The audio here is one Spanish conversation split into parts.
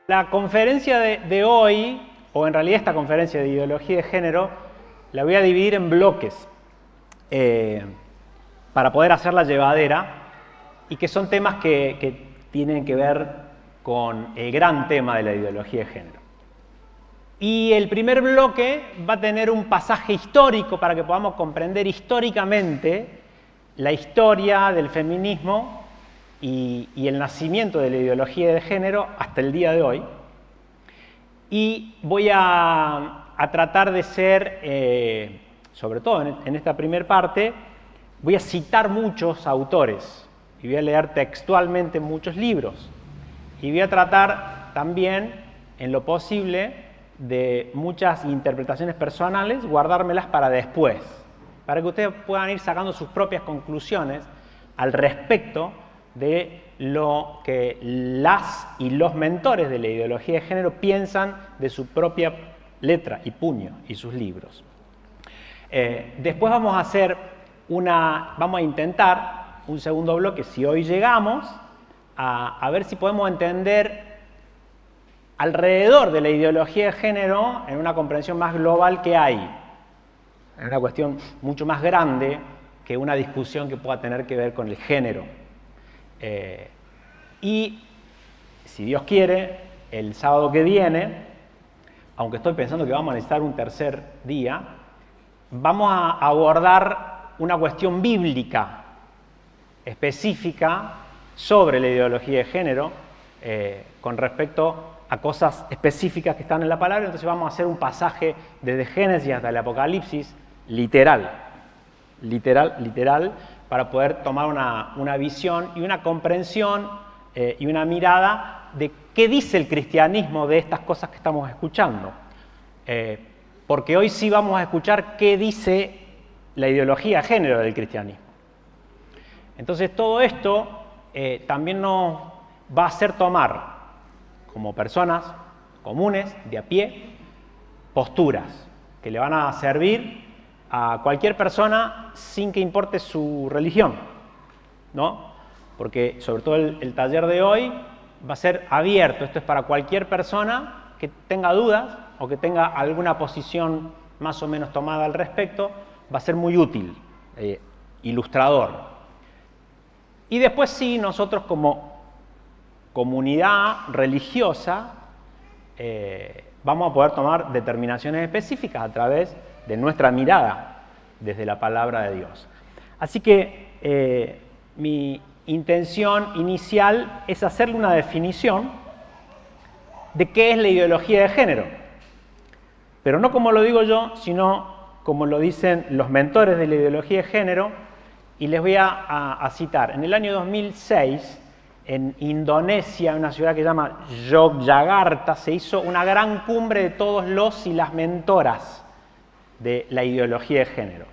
La conferencia de hoy, o en realidad esta conferencia de ideología de género, la voy a dividir en bloques para poder hacerla llevadera y que son temas que tienen que ver con el gran tema de la ideología de género. Y el primer bloque va a tener un pasaje histórico para que podamos comprender históricamente la historia del feminismo y el nacimiento de la ideología de género hasta el día de hoy. Y voy a tratar de ser, sobre todo en esta primera parte, voy a citar muchos autores y voy a leer textualmente muchos libros. Y voy a tratar también, en lo posible, de muchas interpretaciones personales, guardármelas para después, para que ustedes puedan ir sacando sus propias conclusiones al respecto de lo que las y los mentores de la ideología de género piensan de su propia letra y puño y sus libros. Después vamos a intentar un segundo bloque, si hoy llegamos, a ver si podemos entender alrededor de la ideología de género en una comprensión más global que hay, en una cuestión mucho más grande que una discusión que pueda tener que ver con el género. Y si Dios quiere, el sábado que viene, aunque estoy pensando que vamos a necesitar un tercer día, vamos a abordar una cuestión bíblica específica sobre la ideología de género con respecto a cosas específicas que están en la palabra. Entonces vamos a hacer un pasaje desde Génesis hasta el Apocalipsis literal, para poder tomar una visión y una comprensión y una mirada de qué dice el cristianismo de estas cosas que estamos escuchando. Porque hoy sí vamos a escuchar qué dice la ideología de género del cristianismo. Entonces todo esto también nos va a hacer tomar, como personas comunes, de a pie, posturas que le van a servir a cualquier persona sin que importe su religión, ¿no? Porque sobre todo el taller de hoy va a ser abierto. Esto es para cualquier persona que tenga dudas o que tenga alguna posición más o menos tomada al respecto. Va a ser muy útil, ilustrador. Y después sí, nosotros como comunidad religiosa vamos a poder tomar determinaciones específicas a través de nuestra mirada desde la palabra de Dios. Así que mi intención inicial es hacerle una definición de qué es la ideología de género, pero no como lo digo yo, sino como lo dicen los mentores de la ideología de género, y les voy a citar. En el año 2006, en Indonesia, en una ciudad que se llama Yogyakarta, se hizo una gran cumbre de todos los y las mentoras de la ideología de género.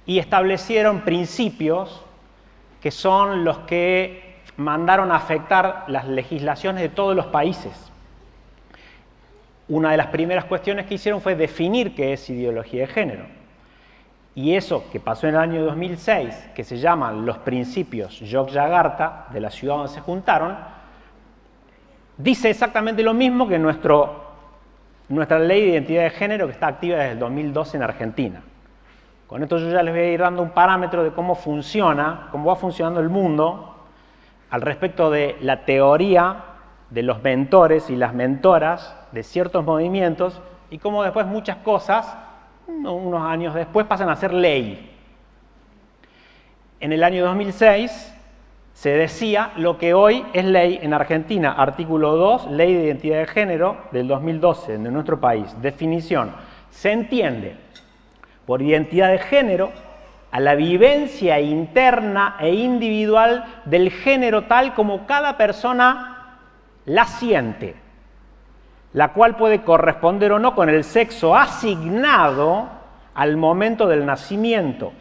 Y establecieron principios que son los que mandaron a afectar las legislaciones de todos los países. Una de las primeras cuestiones que hicieron fue definir qué es ideología de género. Y eso que pasó en el año 2006, que se llaman los principios Yogyakarta, de la ciudad donde se juntaron, dice exactamente lo mismo que nuestra ley de identidad de género, que está activa desde el 2012 en Argentina. Con esto yo ya les voy a ir dando un parámetro de cómo funciona, cómo va funcionando el mundo, al respecto de la teoría de los mentores y las mentoras de ciertos movimientos, y cómo después muchas cosas, unos años después, pasan a ser ley. En el año 2006 se decía lo que hoy es ley en Argentina, artículo 2, Ley de Identidad de Género del 2012 de nuestro país. Definición: se entiende por identidad de género a la vivencia interna e individual del género tal como cada persona la siente, la cual puede corresponder o no con el sexo asignado al momento del nacimiento,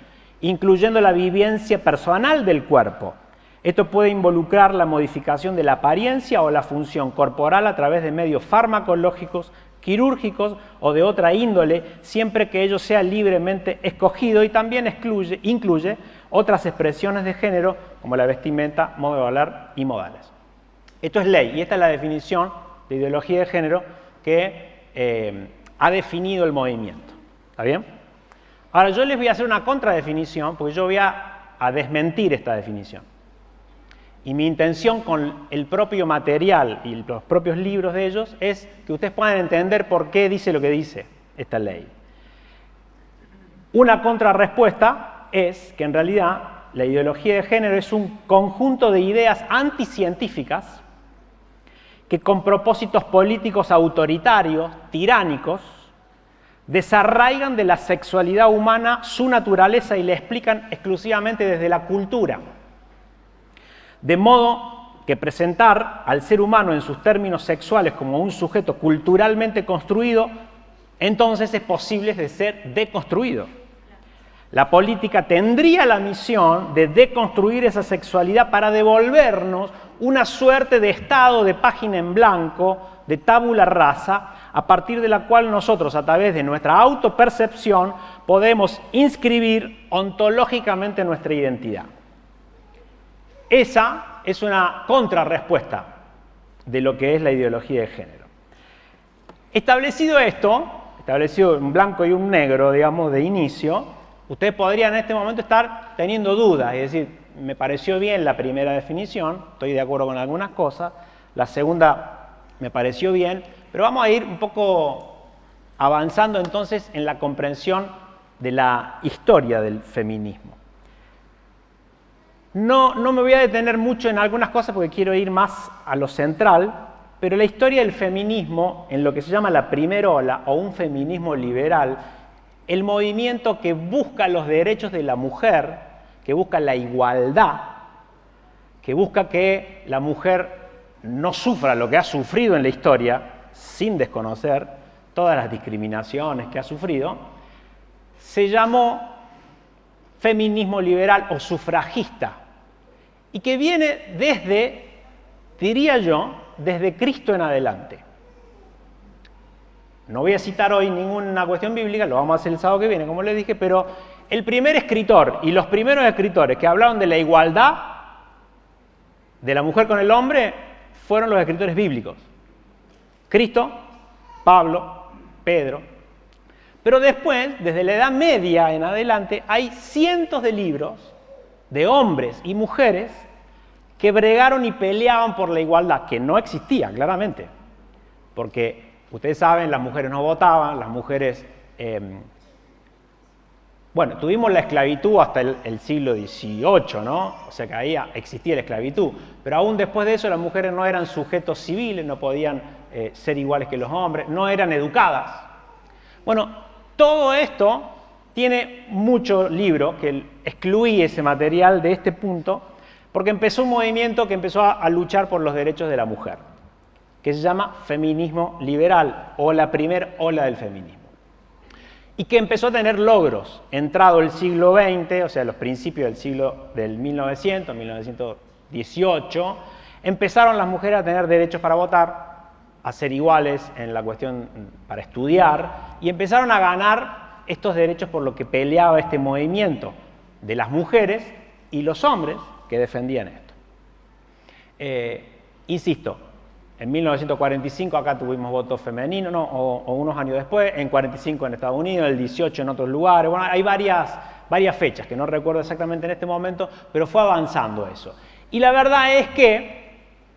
incluyendo la vivencia personal del cuerpo. Esto puede involucrar la modificación de la apariencia o la función corporal a través de medios farmacológicos, quirúrgicos o de otra índole, siempre que ello sea libremente escogido, y también incluye otras expresiones de género como la vestimenta, modo de hablar y modales. Esto es ley, y esta es la definición de ideología de género que ha definido el movimiento. ¿Está bien? Ahora yo les voy a hacer una contradefinición, porque yo voy a desmentir esta definición. Y mi intención con el propio material y los propios libros de ellos es que ustedes puedan entender por qué dice lo que dice esta ley. Una contrarrespuesta es que en realidad la ideología de género es un conjunto de ideas anticientíficas que con propósitos políticos autoritarios, tiránicos, desarraigan de la sexualidad humana su naturaleza y la explican exclusivamente desde la cultura. De modo que presentar al ser humano en sus términos sexuales como un sujeto culturalmente construido, entonces es posible de ser deconstruido. La política tendría la misión de deconstruir esa sexualidad para devolvernos una suerte de estado de página en blanco, de tabula rasa, a partir de la cual nosotros, a través de nuestra autopercepción, podemos inscribir ontológicamente nuestra identidad. Esa es una contrarrespuesta de lo que es la ideología de género. Establecido esto, establecido un blanco y un negro, digamos, de inicio, ustedes podrían en este momento estar teniendo dudas, es decir, me pareció bien la primera definición, estoy de acuerdo con algunas cosas, la segunda me pareció bien, pero vamos a ir un poco avanzando entonces en la comprensión de la historia del feminismo. No me voy a detener mucho en algunas cosas porque quiero ir más a lo central, pero la historia del feminismo, en lo que se llama la primera ola o un feminismo liberal, el movimiento que busca los derechos de la mujer, que busca la igualdad, que busca que la mujer no sufra lo que ha sufrido en la historia, sin desconocer todas las discriminaciones que ha sufrido, se llamó feminismo liberal o sufragista, y que viene desde, diría yo, desde Cristo en adelante. No voy a citar hoy ninguna cuestión bíblica, lo vamos a hacer el sábado que viene, como les dije, pero el primer escritor y los primeros escritores que hablaron de la igualdad de la mujer con el hombre fueron los escritores bíblicos. Cristo, Pablo, Pedro. Pero después, desde la Edad Media en adelante, hay cientos de libros de hombres y mujeres que bregaron y peleaban por la igualdad, que no existía, claramente. Porque, ustedes saben, las mujeres no votaban, las mujeres... Bueno, tuvimos la esclavitud hasta el siglo XVIII, ¿no? O sea que ahí existía la esclavitud. Pero aún después de eso las mujeres no eran sujetos civiles, no podían ser iguales que los hombres, no eran educadas. Bueno, todo esto tiene mucho libro que excluí ese material de este punto porque empezó un movimiento que empezó a luchar por los derechos de la mujer, que se llama feminismo liberal o la primera ola del feminismo. Y que empezó a tener logros. Entrado el siglo XX, o sea, los principios del siglo del 1900, 1918, empezaron las mujeres a tener derechos para votar, a ser iguales en la cuestión para estudiar, y empezaron a ganar estos derechos por lo que peleaba este movimiento de las mujeres y los hombres que defendían esto. Insisto, en 1945 acá tuvimos voto femenino, ¿no? o unos años después, en 45 en Estados Unidos, en el 18 en otros lugares. Bueno, hay varias fechas que no recuerdo exactamente en este momento, pero fue avanzando eso. Y la verdad es que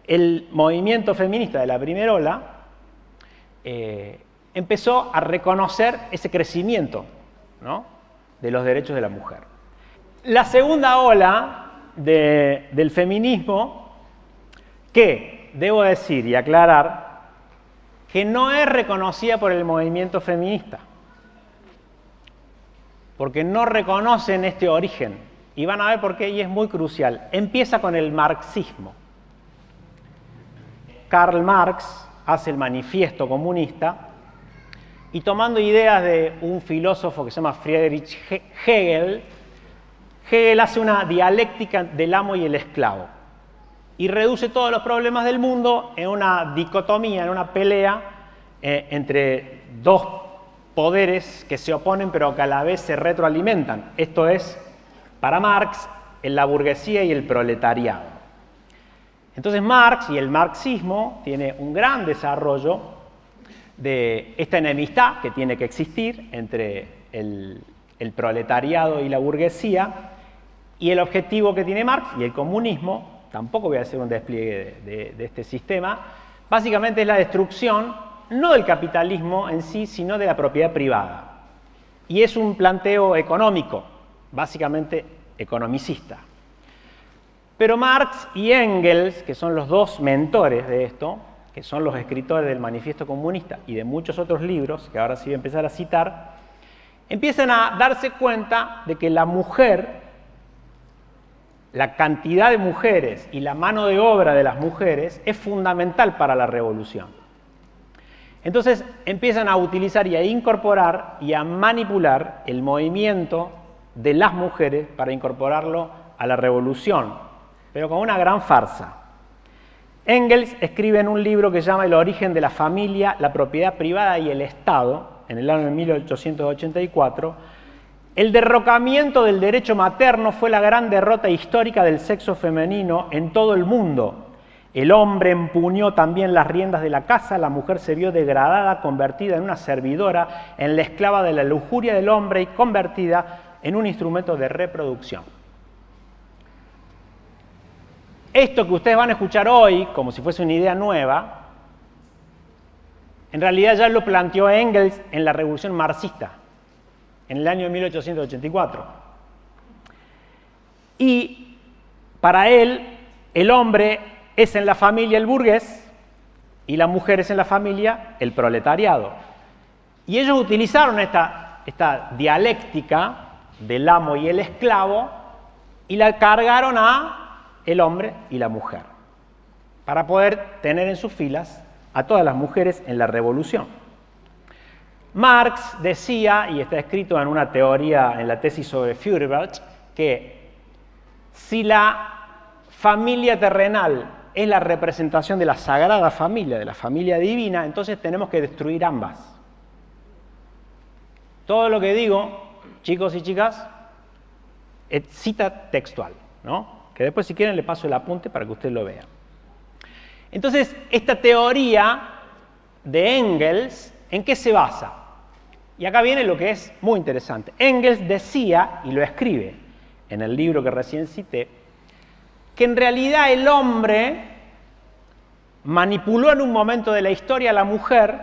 el movimiento feminista de la primera ola empezó a reconocer ese crecimiento, ¿no? de los derechos de la mujer. La segunda ola del feminismo, que debo decir y aclarar que no es reconocida por el movimiento feminista, porque no reconocen este origen, y van a ver por qué, y es muy crucial. Empieza con el marxismo. Karl Marx hace el manifiesto comunista, y tomando ideas de un filósofo que se llama Friedrich Hegel, Hegel hace una dialéctica del amo y el esclavo, y reduce todos los problemas del mundo en una dicotomía, en una pelea entre dos poderes que se oponen pero que a la vez se retroalimentan. Esto es, para Marx, la burguesía y el proletariado. Entonces Marx y el marxismo tiene un gran desarrollo de esta enemistad que tiene que existir entre el proletariado y la burguesía, y el objetivo que tiene Marx y el comunismo, tampoco voy a hacer un despliegue de este sistema, básicamente es la destrucción no del capitalismo en sí, sino de la propiedad privada. Y es un planteo económico, básicamente economicista. Pero Marx y Engels, que son los dos mentores de esto, que son los escritores del Manifiesto Comunista y de muchos otros libros, que ahora sí voy a empezar a citar, empiezan a darse cuenta de que la mujer, la cantidad de mujeres y la mano de obra de las mujeres es fundamental para la revolución. Entonces empiezan a utilizar y a incorporar y a manipular el movimiento de las mujeres para incorporarlo a la revolución, pero con una gran farsa. Engels escribe en un libro que se llama El origen de la familia, la propiedad privada y el Estado, en el año 1884, el derrocamiento del derecho materno fue la gran derrota histórica del sexo femenino en todo el mundo. El hombre empuñó también las riendas de la casa, la mujer se vio degradada, convertida en una servidora, en la esclava de la lujuria del hombre y convertida en un instrumento de reproducción. Esto que ustedes van a escuchar hoy, como si fuese una idea nueva, en realidad ya lo planteó Engels en la Revolución Marxista, en el año 1884. Y para él, el hombre es en la familia el burgués y la mujer es en la familia el proletariado. Y ellos utilizaron esta dialéctica del amo y el esclavo y la cargaron a el hombre y la mujer, para poder tener en sus filas a todas las mujeres en la revolución. Marx decía, y está escrito en una teoría, en la tesis sobre Feuerbach, que si la familia terrenal es la representación de la sagrada familia, de la familia divina, entonces tenemos que destruir ambas. Todo lo que digo, chicos y chicas, es cita textual, ¿no? Que después si quieren le paso el apunte para que ustedes lo vean. Entonces, esta teoría de Engels, ¿en qué se basa? Y acá viene lo que es muy interesante. Engels decía, y lo escribe en el libro que recién cité, que en realidad el hombre manipuló en un momento de la historia a la mujer,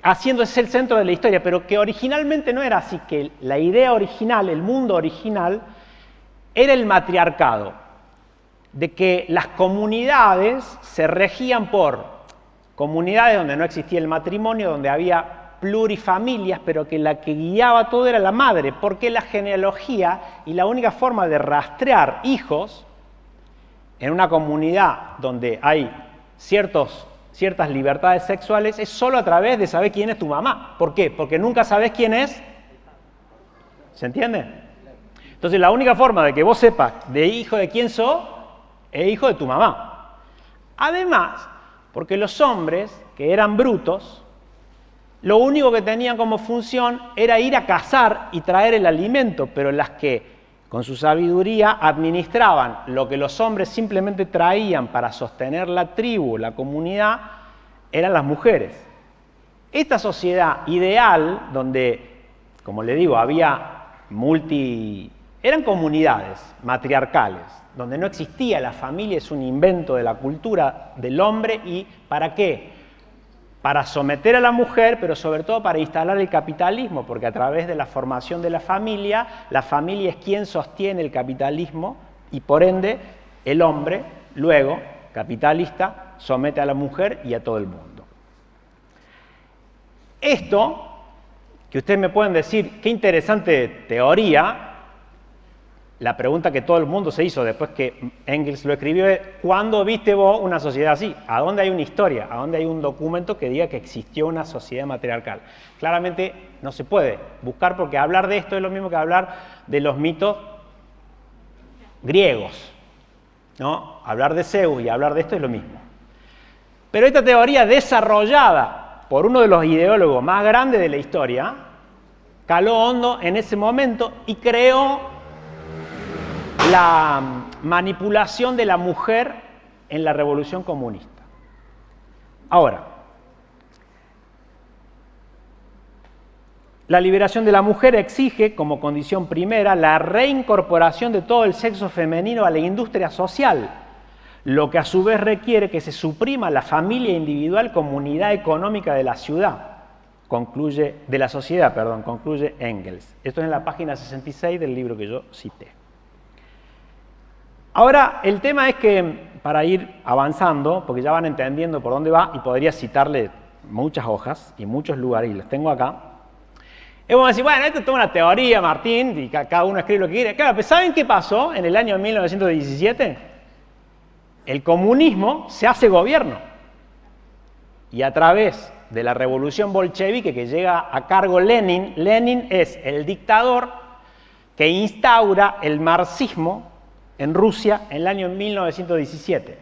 haciéndose el centro de la historia, pero que originalmente no era así, que la idea original, el mundo original, era el matriarcado, de que las comunidades se regían por comunidades donde no existía el matrimonio, donde había plurifamilias, pero que la que guiaba todo era la madre, porque la genealogía y la única forma de rastrear hijos en una comunidad donde hay ciertas libertades sexuales es solo a través de saber quién es tu mamá. ¿Por qué? Porque nunca sabes quién es. ¿Se entiende? Entonces la única forma de que vos sepas de hijo de quién sos es hijo de tu mamá. Además, porque los hombres, que eran brutos, lo único que tenían como función era ir a cazar y traer el alimento, pero las que con su sabiduría administraban lo que los hombres simplemente traían para sostener la tribu, la comunidad, eran las mujeres. Esta sociedad ideal, donde, como le digo, había eran comunidades matriarcales, donde no existía la familia, es un invento de la cultura del hombre. ¿Y para qué? Para someter a la mujer, pero sobre todo para instalar el capitalismo, porque a través de la formación de la familia es quien sostiene el capitalismo y por ende el hombre, luego, capitalista, somete a la mujer y a todo el mundo. Esto, que ustedes me pueden decir, qué interesante teoría, la pregunta que todo el mundo se hizo después que Engels lo escribió es: ¿cuándo viste vos una sociedad así? ¿A dónde hay una historia? ¿A dónde hay un documento que diga que existió una sociedad matriarcal? Claramente no se puede buscar, porque hablar de esto es lo mismo que hablar de los mitos griegos, ¿no? Hablar de Zeus y hablar de esto es lo mismo. Pero esta teoría, desarrollada por uno de los ideólogos más grandes de la historia, caló hondo en ese momento y creó la manipulación de la mujer en la revolución comunista. Ahora, la liberación de la mujer exige, como condición primera, la reincorporación de todo el sexo femenino a la industria social, lo que a su vez requiere que se suprima la familia individual como unidad económica de la sociedad, concluye Engels. Esto es en la página 66 del libro que yo cité. Ahora, el tema es que, para ir avanzando, porque ya van entendiendo por dónde va, y podría citarle muchas hojas y muchos lugares, y los tengo acá, es como decir, bueno, esto es toda una teoría, Martín, y cada uno escribe lo que quiere. Claro, pero ¿saben qué pasó en el año 1917? El comunismo se hace gobierno. Y a través de la revolución bolchevique que llega a cargo Lenin, Lenin es el dictador que instaura el marxismo en Rusia en el año 1917,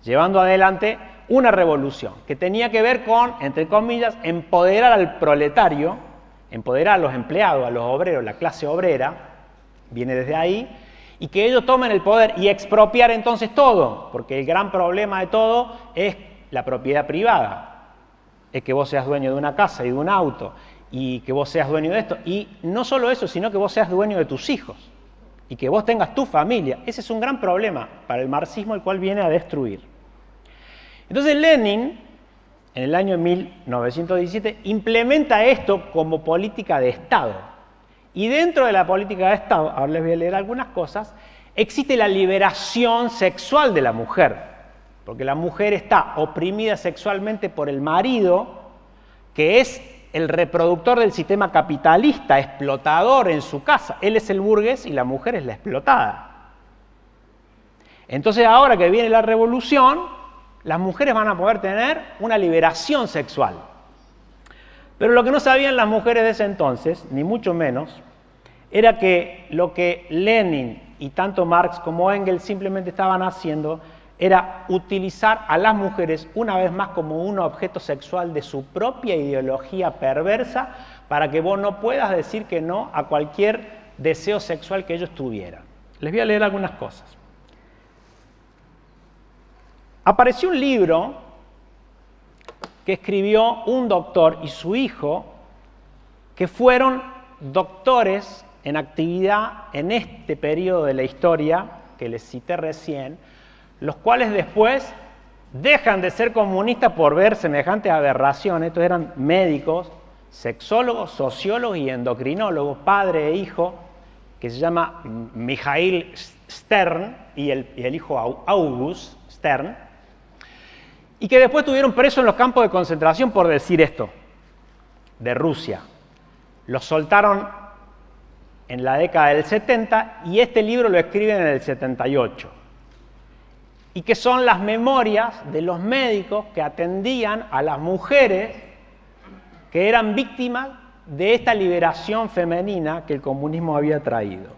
llevando adelante una revolución que tenía que ver con, entre comillas, empoderar al proletario, empoderar a los empleados, a los obreros, la clase obrera, viene desde ahí, y que ellos tomen el poder y expropiar entonces todo, porque el gran problema de todo es la propiedad privada, es que vos seas dueño de una casa y de un auto, y que vos seas dueño de esto, y no solo eso, sino que vos seas dueño de tus hijos, y que vos tengas tu familia. Ese es un gran problema para el marxismo, el cual viene a destruir. Entonces Lenin, en el año 1917, implementa esto como política de Estado. Y dentro de la política de Estado, ahora les voy a leer algunas cosas, existe la liberación sexual de la mujer, porque la mujer está oprimida sexualmente por el marido, que es el reproductor del sistema capitalista, explotador en su casa. Él es el burgués y la mujer es la explotada. Entonces ahora que viene la revolución, las mujeres van a poder tener una liberación sexual. Pero lo que no sabían las mujeres de ese entonces, ni mucho menos, era que lo que Lenin y tanto Marx como Engels simplemente estaban haciendo era utilizar a las mujeres una vez más como un objeto sexual de su propia ideología perversa para que vos no puedas decir que no a cualquier deseo sexual que ellos tuvieran. Les voy a leer algunas cosas. Apareció un libro que escribió un doctor y su hijo, que fueron doctores en actividad en este periodo de la historia que les cité recién, los cuales después dejan de ser comunistas por ver semejantes aberraciones. Estos eran médicos, sexólogos, sociólogos y endocrinólogos, padre e hijo, que se llama Mijail Stern y el hijo August Stern, y que después estuvieron presos en los campos de concentración por decir esto, de Rusia. Los soltaron en la década del 70 y este libro lo escriben en el 78. Y que son las memorias de los médicos que atendían a las mujeres que eran víctimas de esta liberación femenina que el comunismo había traído.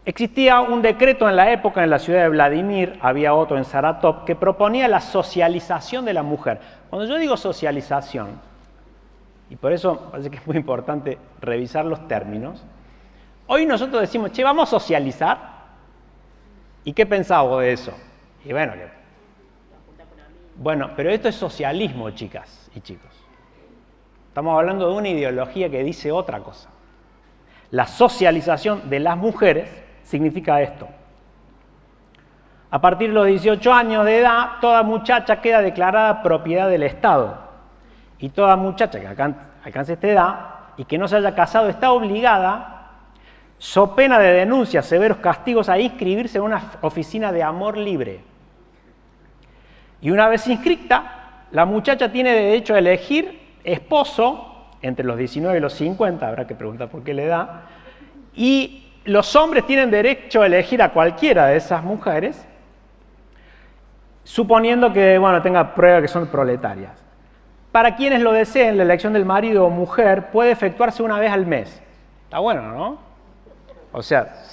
Existía un decreto en la época en la ciudad de Vladimir, había otro en Saratov, que proponía la socialización de la mujer. Cuando yo digo socialización, y por eso parece que es muy importante revisar los términos, hoy nosotros decimos, che, vamos a socializar. ¿Y qué pensamos de eso? Y bueno, pero esto es socialismo, chicas y chicos. Estamos hablando de una ideología que dice otra cosa. La socialización de las mujeres significa esto. A partir de los 18 años de edad, toda muchacha queda declarada propiedad del Estado. Y toda muchacha que alcance esta edad y que no se haya casado está obligada, so pena de denuncias, severos castigos, a inscribirse en una oficina de amor libre. Y una vez inscrita, la muchacha tiene derecho a elegir esposo entre los 19 y los 50, habrá que preguntar por qué le da, y los hombres tienen derecho a elegir a cualquiera de esas mujeres, suponiendo que tenga prueba que son proletarias. Para quienes lo deseen, la elección del marido o mujer puede efectuarse una vez al mes. Está bueno, ¿no? O sea,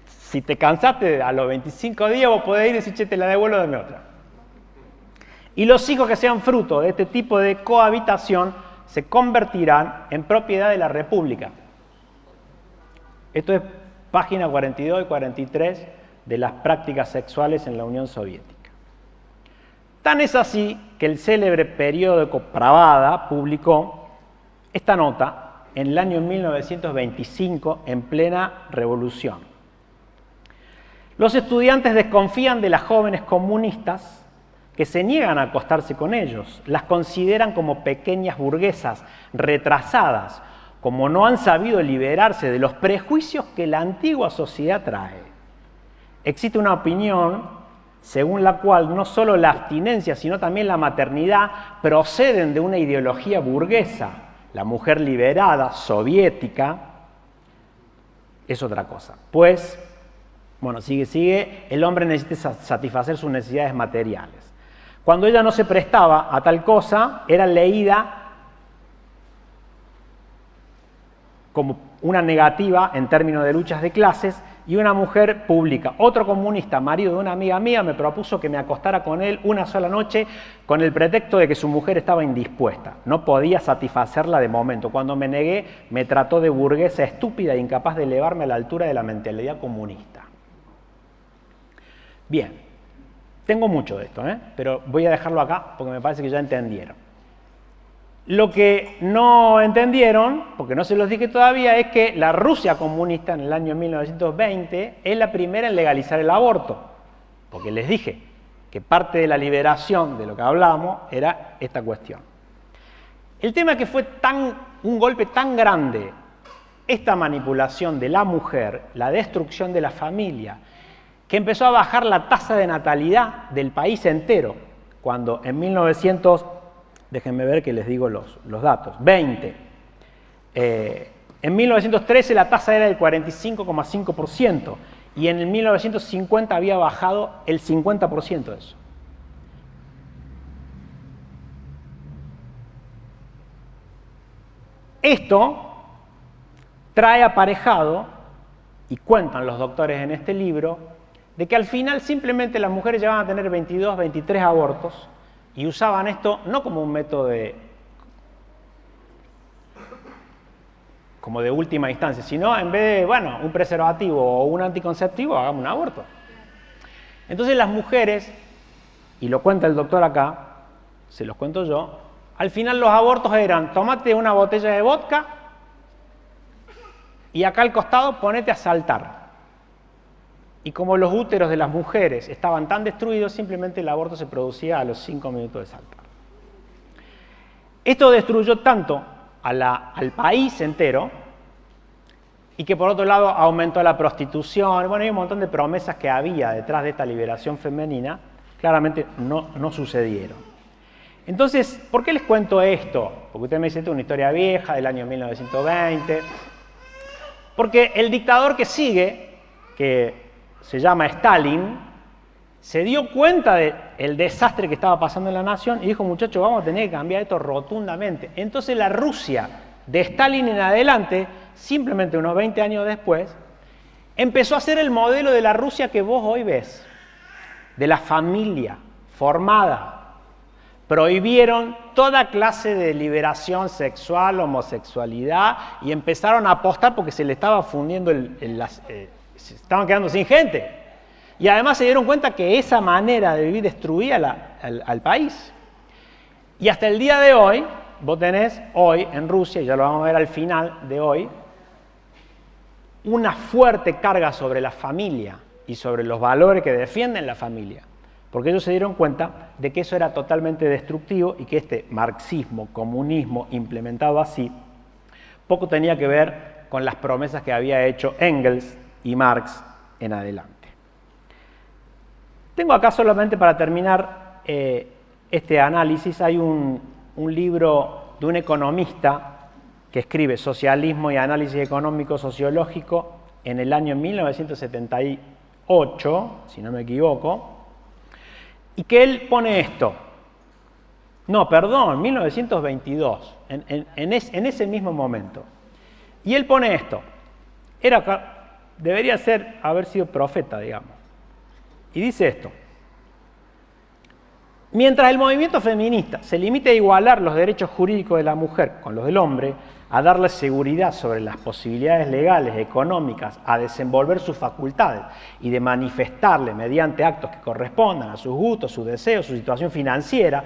si te cansaste a los 25 días, vos podés ir y decir, che, te la devuelvo, dame otra. Y los hijos que sean fruto de este tipo de cohabitación se convertirán en propiedad de la República. Esto es página 42 y 43 de las prácticas sexuales en la Unión Soviética. Tan es así que el célebre periódico Pravda publicó esta nota en el año 1925, en plena revolución. Los estudiantes desconfían de las jóvenes comunistas que se niegan a acostarse con ellos. Las consideran como pequeñas burguesas, retrasadas, como no han sabido liberarse de los prejuicios que la antigua sociedad trae. Existe una opinión según la cual no solo la abstinencia, sino también la maternidad proceden de una ideología burguesa. La mujer liberada, soviética, es otra cosa. Pues, bueno, sigue, el hombre necesita satisfacer sus necesidades materiales. Cuando ella no se prestaba a tal cosa, era leída como una negativa en términos de luchas de clases, y una mujer pública. Otro comunista, marido de una amiga mía, me propuso que me acostara con él una sola noche con el pretexto de que su mujer estaba indispuesta. No podía satisfacerla de momento. Cuando me negué, me trató de burguesa estúpida e incapaz de elevarme a la altura de la mentalidad comunista. Bien, tengo mucho de esto, pero voy a dejarlo acá porque me parece que ya entendieron. Lo que no entendieron, porque no se los dije todavía, es que la Rusia comunista en el año 1920 es la primera en legalizar el aborto. Porque les dije que parte de la liberación de lo que hablamos era esta cuestión. El tema es que fue un golpe tan grande esta manipulación de la mujer, la destrucción de la familia, que empezó a bajar la tasa de natalidad del país entero, cuando en 1900... Déjenme ver que les digo los datos. 20. En 1913 la tasa era del 45,5% y en el 1950 había bajado el 50% de eso. Esto trae aparejado, y cuentan los doctores en este libro, de que al final simplemente las mujeres llegaban a tener 22, 23 abortos, y usaban esto no como un método como de última instancia, sino en vez de, bueno, un preservativo o un anticonceptivo, hagamos un aborto. Entonces las mujeres, y lo cuenta el doctor acá, se los cuento yo, al final los abortos eran, tomate una botella de vodka y acá al costado ponete a saltar. Y como los úteros de las mujeres estaban tan destruidos, simplemente el aborto se producía a los 5 minutos de saltar. Esto destruyó tanto al país entero, y que por otro lado aumentó la prostitución. Bueno, hay un montón de promesas que había detrás de esta liberación femenina, claramente no sucedieron. Entonces, ¿por qué les cuento esto? Porque usted me dice, esto es una historia vieja del año 1920. Porque el dictador que sigue, que se llama Stalin, se dio cuenta del desastre que estaba pasando en la nación y dijo, muchachos, vamos a tener que cambiar esto rotundamente. Entonces la Rusia de Stalin en adelante, simplemente unos 20 años después, empezó a ser el modelo de la Rusia que vos hoy ves, de la familia formada. Prohibieron toda clase de liberación sexual, homosexualidad, y empezaron a apostar porque se le estaba fundiendo se estaban quedando sin gente. Y además se dieron cuenta que esa manera de vivir destruía al país. Y hasta el día de hoy, vos tenés hoy en Rusia, y ya lo vamos a ver al final de hoy, una fuerte carga sobre la familia y sobre los valores que defienden la familia. Porque ellos se dieron cuenta de que eso era totalmente destructivo y que este marxismo, comunismo implementado así, poco tenía que ver con las promesas que había hecho Engels y Marx en adelante. Tengo acá solamente para terminar este análisis, hay un libro de un economista que escribe Socialismo y Análisis Económico Sociológico en el año 1978, si no me equivoco, y que él pone esto. No, perdón, 1922, en ese mismo momento. Y él pone esto. Debería haber sido profeta, digamos. Y dice esto. Mientras el movimiento feminista se limite a igualar los derechos jurídicos de la mujer con los del hombre, a darle seguridad sobre las posibilidades legales, económicas, a desenvolver sus facultades y de manifestarle mediante actos que correspondan a sus gustos, sus deseos, su situación financiera.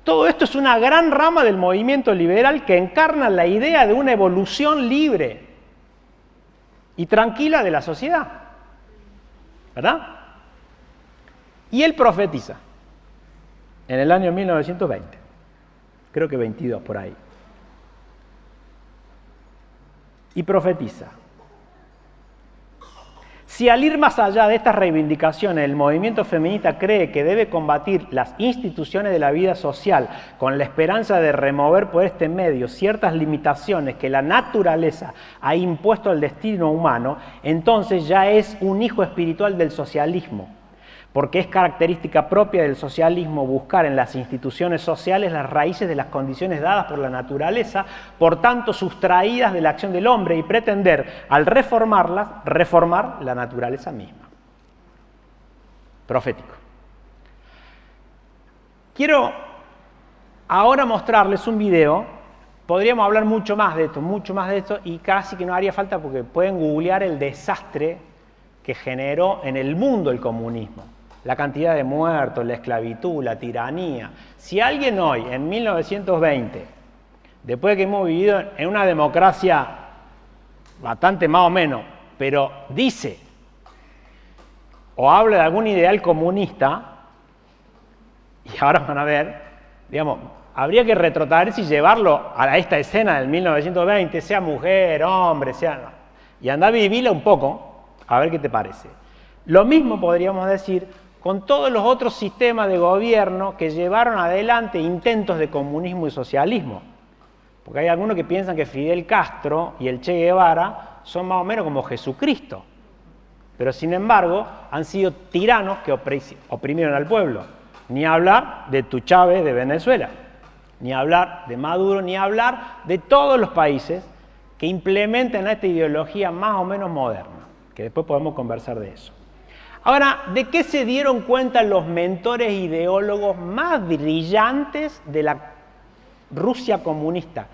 Todo esto es una gran rama del movimiento liberal que encarna la idea de una evolución libre y tranquila de la sociedad, ¿verdad? Y él profetiza en el año 1920, creo que 22 por ahí, y profetiza: si al ir más allá de estas reivindicaciones el movimiento feminista cree que debe combatir las instituciones de la vida social con la esperanza de remover por este medio ciertas limitaciones que la naturaleza ha impuesto al destino humano, entonces ya es un hijo espiritual del socialismo, porque es característica propia del socialismo buscar en las instituciones sociales las raíces de las condiciones dadas por la naturaleza, por tanto sustraídas de la acción del hombre, y pretender, al reformarlas, reformar la naturaleza misma. Profético. Quiero ahora mostrarles un video. Podríamos hablar mucho más de esto, y casi que no haría falta porque pueden googlear el desastre que generó en el mundo el comunismo. La cantidad de muertos, la esclavitud, la tiranía. Si alguien hoy, en 1920, después de que hemos vivido en una democracia bastante más o menos, pero dice o habla de algún ideal comunista, y ahora van a ver, digamos, habría que retrotraerse y llevarlo a esta escena del 1920, sea mujer, hombre, sea... y andar a vivirla un poco, a ver qué te parece. Lo mismo podríamos decir con todos los otros sistemas de gobierno que llevaron adelante intentos de comunismo y socialismo. Porque hay algunos que piensan que Fidel Castro y el Che Guevara son más o menos como Jesucristo. Pero sin embargo han sido tiranos que oprimieron al pueblo. Ni hablar de tu Chávez de Venezuela, ni hablar de Maduro, ni hablar de todos los países que implementan esta ideología más o menos moderna, que después podemos conversar de eso. Ahora, ¿de qué se dieron cuenta los mentores ideólogos más brillantes de la Rusia comunista?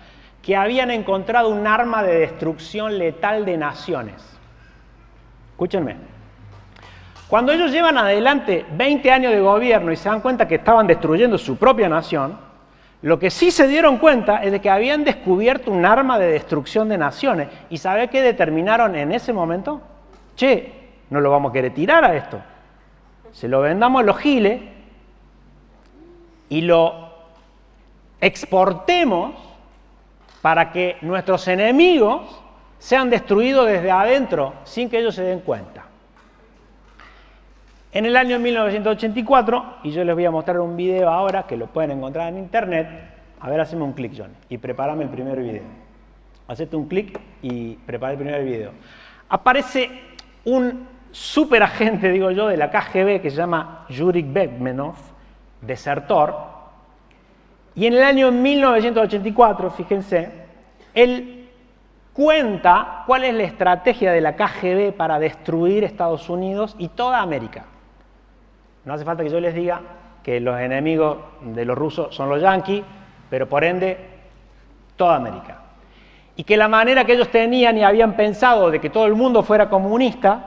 Que habían encontrado un arma de destrucción letal de naciones. Escúchenme. Cuando ellos llevan adelante 20 años de gobierno y se dan cuenta que estaban destruyendo su propia nación, lo que sí se dieron cuenta es de que habían descubierto un arma de destrucción de naciones. ¿Y sabe qué determinaron en ese momento? Che, no lo vamos a querer tirar a esto. Se lo vendamos a los giles y lo exportemos para que nuestros enemigos sean destruidos desde adentro sin que ellos se den cuenta. En el año 1984, y yo les voy a mostrar un video ahora que lo pueden encontrar en internet. A ver, haceme un clic, John, y prepárame el primer video. Hacete un clic y prepara el primer video. Aparece un superagente, digo yo, de la KGB que se llama Yuri Bezmenov, desertor, y en el año 1984, fíjense, él cuenta cuál es la estrategia de la KGB para destruir Estados Unidos y toda América. No hace falta que yo les diga que los enemigos de los rusos son los yanquis, pero por ende toda América. Y que la manera que ellos tenían y habían pensado de que todo el mundo fuera comunista,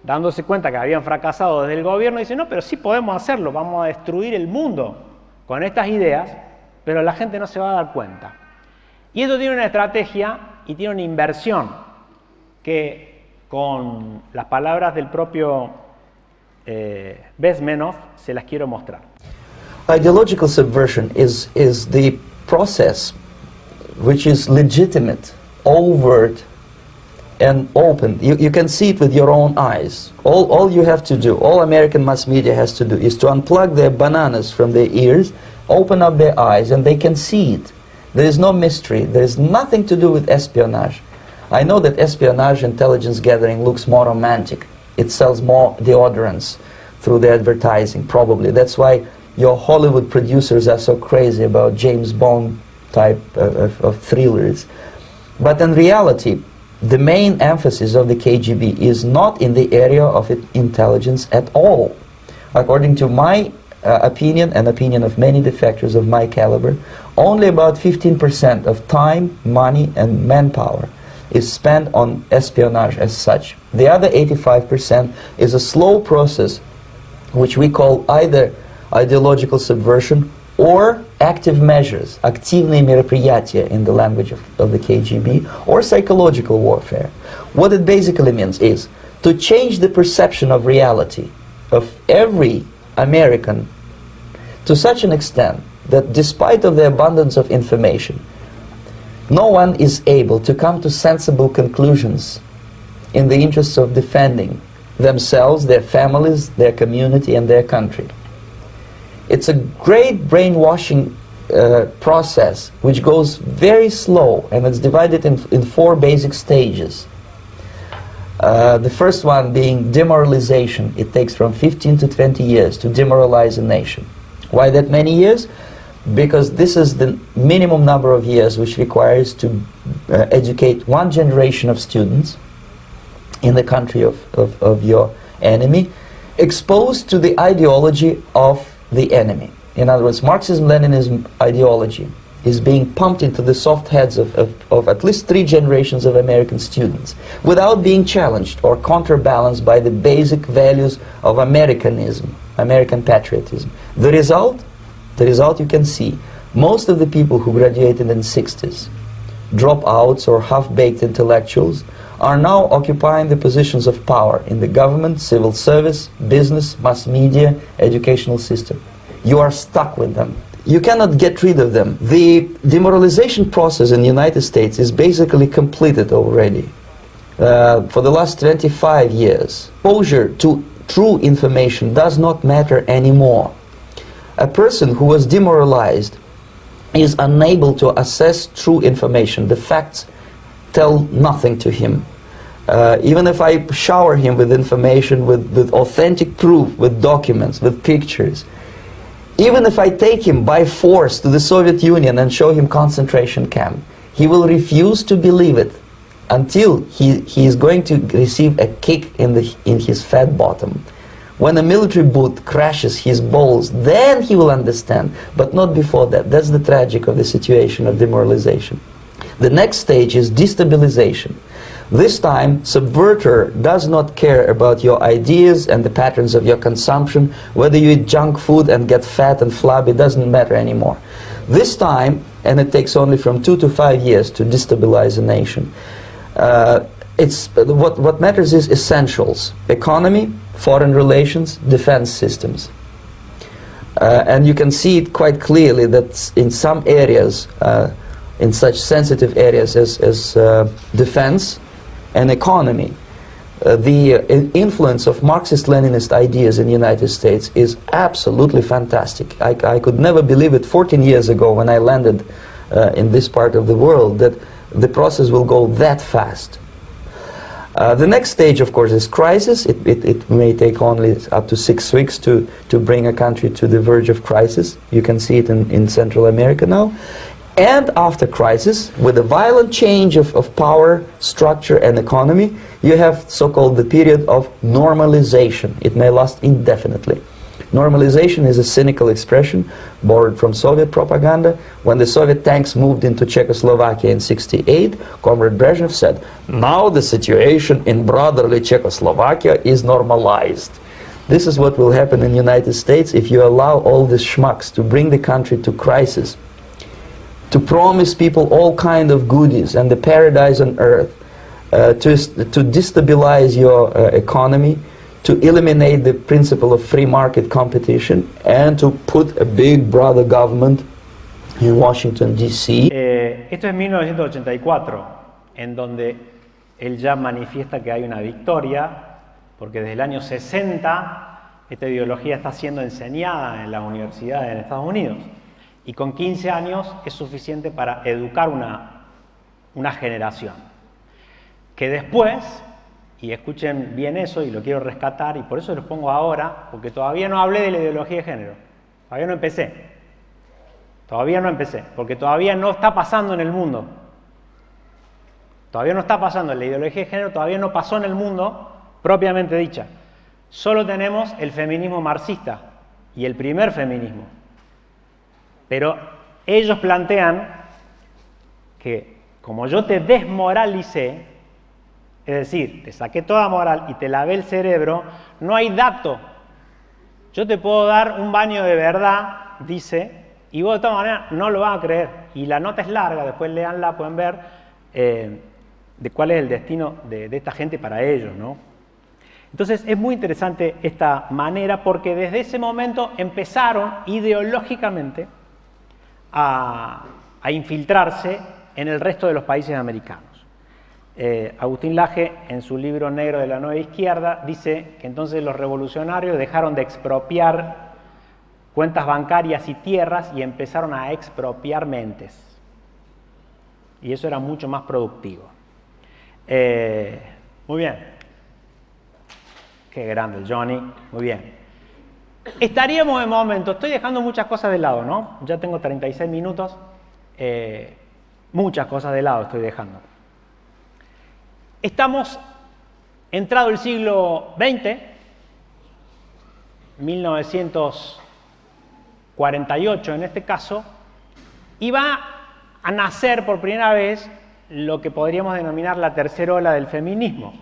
dándose cuenta que habían fracasado desde el gobierno, dicen, no, pero sí podemos hacerlo, vamos a destruir el mundo con estas ideas, pero la gente no se va a dar cuenta. Y esto tiene una estrategia y tiene una inversión que, con las palabras del propio Bezmenov, se las quiero mostrar. Ideological subversion is the process which is legitimate, overt, and open. You can see it with your own eyes. All you have to do, all American mass media has to do, is to unplug their bananas from their ears, open up their eyes, and they can see it. There is no mystery. There is nothing to do with espionage. I know that espionage intelligence gathering looks more romantic. It sells more deodorants through the advertising, probably. That's why your Hollywood producers are so crazy about James Bond type of thrillers. But in reality, the main emphasis of the KGB is not in the area of intelligence at all. According to my opinion and opinion of many defectors of my caliber, Only about 15% of time, money, and manpower is spent on espionage as such. The other 85% is a slow process which we call either ideological subversion or active measures, активные мероприятия in the language of the KGB, or psychological warfare. What it basically means is to change the perception of reality of every American to such an extent that despite of the abundance of information, no one is able to come to sensible conclusions in the interests of defending themselves, their families, their community, and their country. It's a great brainwashing process which goes very slow, and it's divided in 4 basic stages. The first one being demoralization. It takes from 15 to 20 years to demoralize a nation. Why that many years? Because this is the minimum number of years which requires to educate one generation of students in the country of your enemy, exposed to the ideology of the enemy. In other words, Marxism-Leninism ideology is being pumped into the soft heads of at least 3 generations of American students without being challenged or counterbalanced by the basic values of Americanism, American patriotism. The result you can see. Most of the people who graduated in the 60s, dropouts or half-baked intellectuals, are now occupying the positions of power in the government, civil service, business, mass media, educational system. You are stuck with them. You cannot get rid of them. The demoralization process in the United States is basically completed already. For the last 25 years, exposure to true information does not matter anymore. A person who was demoralized is unable to assess true information. The facts tell nothing to him. Even if I shower him with information, with authentic proof, with documents, with pictures, even if I take him by force to the Soviet Union and show him concentration camp, he will refuse to believe it until he is going to receive a kick in his fat bottom. When a military boot crashes his balls, then he will understand, but not before that. That's the tragic of the situation of demoralization. The next stage is destabilization. This time, subverter does not care about your ideas and the patterns of your consumption. Whether you eat junk food and get fat and flabby, doesn't matter anymore. This time, and it takes only from 2 to 5 years to destabilize a nation, what matters is essentials: economy, foreign relations, defense systems. And you can see it quite clearly that in some areas, in such sensitive areas as defense and economy, the influence of Marxist-Leninist ideas in the United States is absolutely fantastic. I could never believe it 14 years ago when I landed in this part of the world that the process will go that fast. The next stage, of course, is crisis. It may take only up to 6 weeks to bring a country to the verge of crisis. You can see it in Central America now. And after crisis, with a violent change of power, structure, and economy, you have so-called the period of normalization. It may last indefinitely. Normalization is a cynical expression borrowed from Soviet propaganda. When the Soviet tanks moved into Czechoslovakia in '68, Comrade Brezhnev said, "Now the situation in brotherly Czechoslovakia is normalized." This is what will happen in the United States if you allow all these schmucks to bring the country to crisis, to promise people all kind of goodies and the paradise on earth, to destabilize your economy, to eliminate the principle of free market competition, and to put a big brother government in Washington, D.C. Esto es 1984, en donde él ya manifiesta que hay una victoria, porque desde el año 60 esta ideología está siendo enseñada en las universidades en Estados Unidos. Y con 15 años es suficiente para educar una generación. Que después, y escuchen bien eso, y lo quiero rescatar, y por eso los pongo ahora, porque todavía no hablé de la ideología de género. Todavía no empecé. Porque todavía no está pasando en el mundo. Todavía no está pasando. La ideología de género todavía no pasó en el mundo, propiamente dicha. Solo tenemos el feminismo marxista, y el primer feminismo. Pero ellos plantean que como yo te desmoralicé, es decir, te saqué toda moral y te lavé el cerebro, no hay dato. Yo te puedo dar un baño de verdad, dice, y vos de todas maneras no lo vas a creer. Y la nota es larga, después léanla, pueden ver de cuál es el destino de esta gente para ellos, ¿no? Entonces es muy interesante esta manera porque desde ese momento empezaron ideológicamente a infiltrarse en el resto de los países americanos. Agustín Laje, en su libro Negro de la Nueva Izquierda, dice que entonces los revolucionarios dejaron de expropiar cuentas bancarias y tierras y empezaron a expropiar mentes. Y eso era mucho más productivo. Muy bien. Qué grande el Johnny. Muy bien. Estaríamos en momento, estoy dejando muchas cosas de lado, ¿no? Ya tengo 36 minutos. Muchas cosas de lado estoy dejando. Estamos entrado el siglo XX, 1948 en este caso, y va a nacer por primera vez lo que podríamos denominar la tercera ola del feminismo.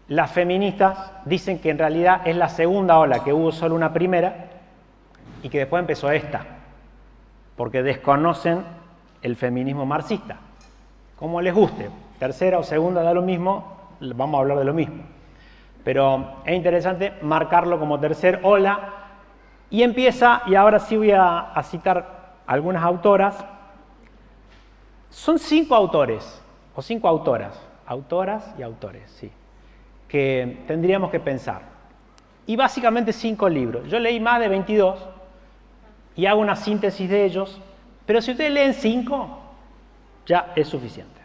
Las feministas dicen que en realidad es la segunda ola, que hubo solo una primera y que después empezó esta, porque desconocen el feminismo marxista. Como les guste, tercera o segunda da lo mismo, vamos a hablar de lo mismo. Pero es interesante marcarlo como tercer ola y empieza, y ahora sí voy a citar algunas autoras. Son 5 autores, o 5 autoras y autores, sí, que tendríamos que pensar. Y básicamente 5 libros. Yo leí más de 22 y hago una síntesis de ellos, pero si ustedes leen 5, ya es suficiente.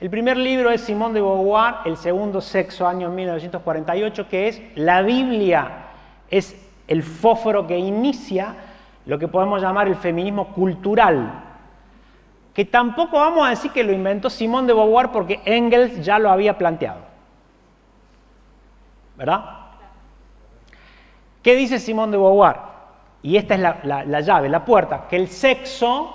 El primer libro es Simone de Beauvoir, El segundo sexo, año 1948, que es la Biblia, es el fósforo que inicia lo que podemos llamar el feminismo cultural, que tampoco vamos a decir que lo inventó Simone de Beauvoir porque Engels ya lo había planteado. ¿Verdad? ¿Qué dice Simone de Beauvoir? Y esta es la llave, la puerta, que el sexo,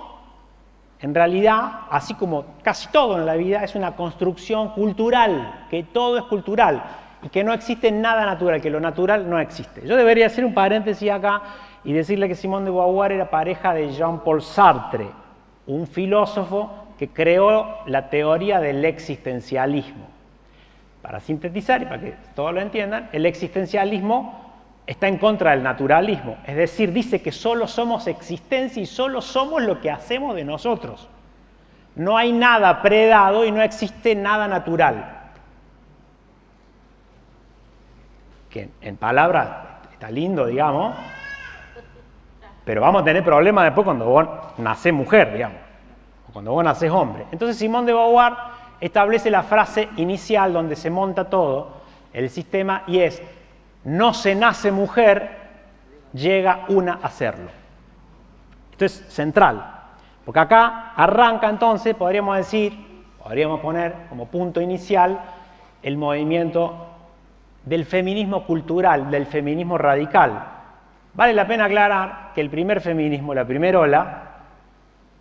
en realidad, así como casi todo en la vida, es una construcción cultural, que todo es cultural y que no existe nada natural, que lo natural no existe. Yo debería hacer un paréntesis acá y decirle que Simone de Beauvoir era pareja de Jean-Paul Sartre, un filósofo que creó la teoría del existencialismo. Para sintetizar y para que todos lo entiendan, el existencialismo está en contra del naturalismo, es decir, dice que solo somos existencia y solo somos lo que hacemos de nosotros. No hay nada predado y no existe nada natural. Que en palabras está lindo, digamos, pero vamos a tener problemas después cuando vos nacés mujer, digamos, o cuando vos nacés hombre. Entonces Simone de Beauvoir establece la frase inicial donde se monta todo el sistema y es: no se nace mujer, llega una a serlo. Esto es central, porque acá arranca entonces, podríamos poner como punto inicial el movimiento del feminismo cultural, del feminismo radical. Vale la pena aclarar que el primer feminismo, la primera ola,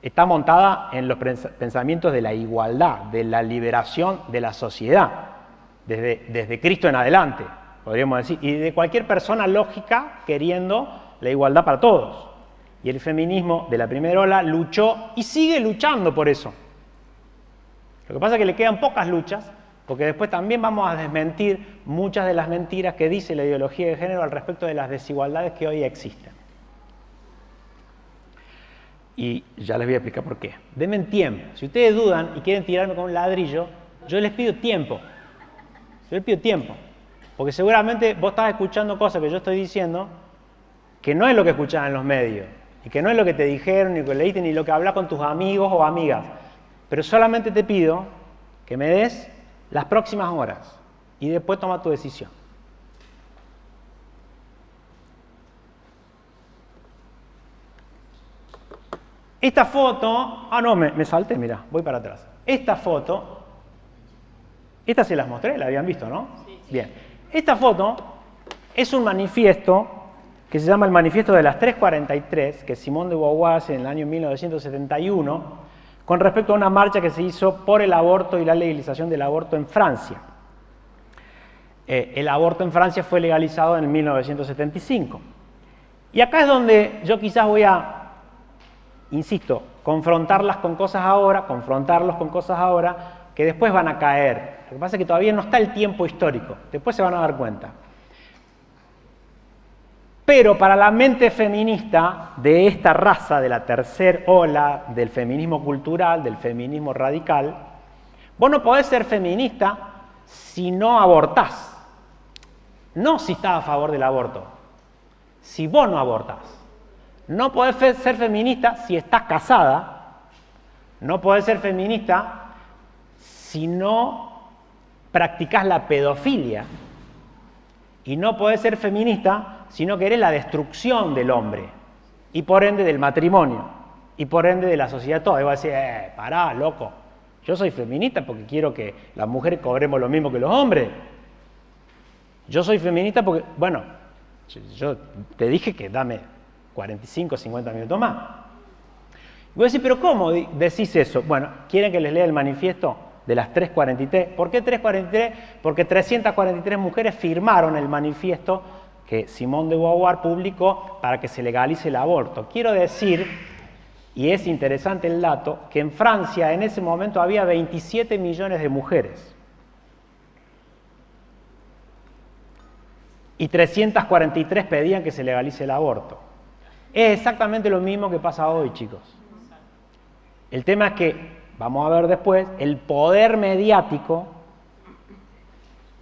está montada en los pensamientos de la igualdad, de la liberación de la sociedad, desde Cristo en adelante, podríamos decir, y de cualquier persona lógica queriendo la igualdad para todos. Y el feminismo de la primera ola luchó y sigue luchando por eso. Lo que pasa es que le quedan pocas luchas, porque después también vamos a desmentir muchas de las mentiras que dice la ideología de género al respecto de las desigualdades que hoy existen. Y ya les voy a explicar por qué. Denme tiempo. Si ustedes dudan y quieren tirarme con un ladrillo, yo les pido tiempo. Yo les pido tiempo. Porque seguramente vos estás escuchando cosas que yo estoy diciendo que no es lo que escuchás en los medios, y que no es lo que te dijeron, ni lo que leíste, ni lo que hablas con tus amigos o amigas. Pero solamente te pido que me des las próximas horas y después toma tu decisión. Esta foto, me salté, mirá, voy para atrás. Esta foto, esta se las mostré, la habían visto, ¿no? Sí. Bien. Esta foto es un manifiesto que se llama el Manifiesto de las 343, que Simone de Beauvoir hace en el año 1971, con respecto a una marcha que se hizo por el aborto y la legalización del aborto en Francia. El aborto en Francia fue legalizado en 1975. Y acá es donde yo quizás voy a, insisto, confrontarlos con cosas ahora, que después van a caer. Lo que pasa es que todavía no está el tiempo histórico, después se van a dar cuenta. Pero para la mente feminista de esta raza, de la tercera ola del feminismo cultural, del feminismo radical, vos no podés ser feminista si no abortás. No si estás a favor del aborto, si vos no abortás. No podés ser feminista si estás casada. No podés ser feminista si no practicás la pedofilia. Y no podés ser feminista si no querés la destrucción del hombre, y por ende del matrimonio, y por ende de la sociedad toda. Y vos decís, pará, loco, yo soy feminista porque quiero que las mujeres cobremos lo mismo que los hombres. Yo soy feminista porque, bueno, yo te dije que dame 45, 50 minutos más. Y vos decís, pero ¿cómo decís eso? Bueno, ¿quieren que les lea el manifiesto de las 343? ¿Por qué 343? Porque 343 mujeres firmaron el manifiesto que Simone de Beauvoir publicó para que se legalice el aborto. Quiero decir, y es interesante el dato, que en Francia en ese momento había 27 millones de mujeres. Y 343 pedían que se legalice el aborto. Es exactamente lo mismo que pasa hoy, chicos. El tema es que, vamos a ver después, el poder mediático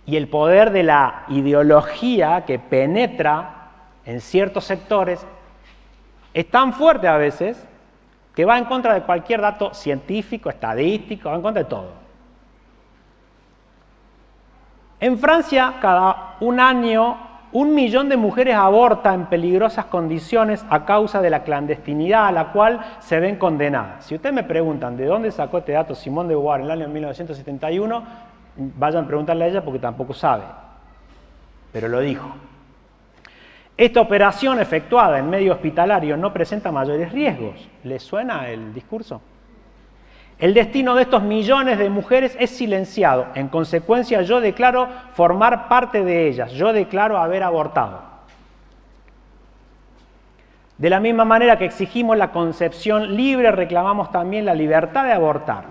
y el poder de la ideología que penetra en ciertos sectores es tan fuerte a veces que va en contra de cualquier dato científico, estadístico, va en contra de todo. En Francia, cada un año, 1 millón de mujeres aborta en peligrosas condiciones a causa de la clandestinidad a la cual se ven condenadas. Si ustedes me preguntan de dónde sacó este dato Simone de Beauvoir en el año 1971, vayan a preguntarle a ella porque tampoco sabe, pero lo dijo. Esta operación efectuada en medio hospitalario no presenta mayores riesgos. ¿Les suena el discurso? El destino de estos millones de mujeres es silenciado. En consecuencia, yo declaro formar parte de ellas. Yo declaro haber abortado. De la misma manera que exigimos la concepción libre, reclamamos también la libertad de abortar.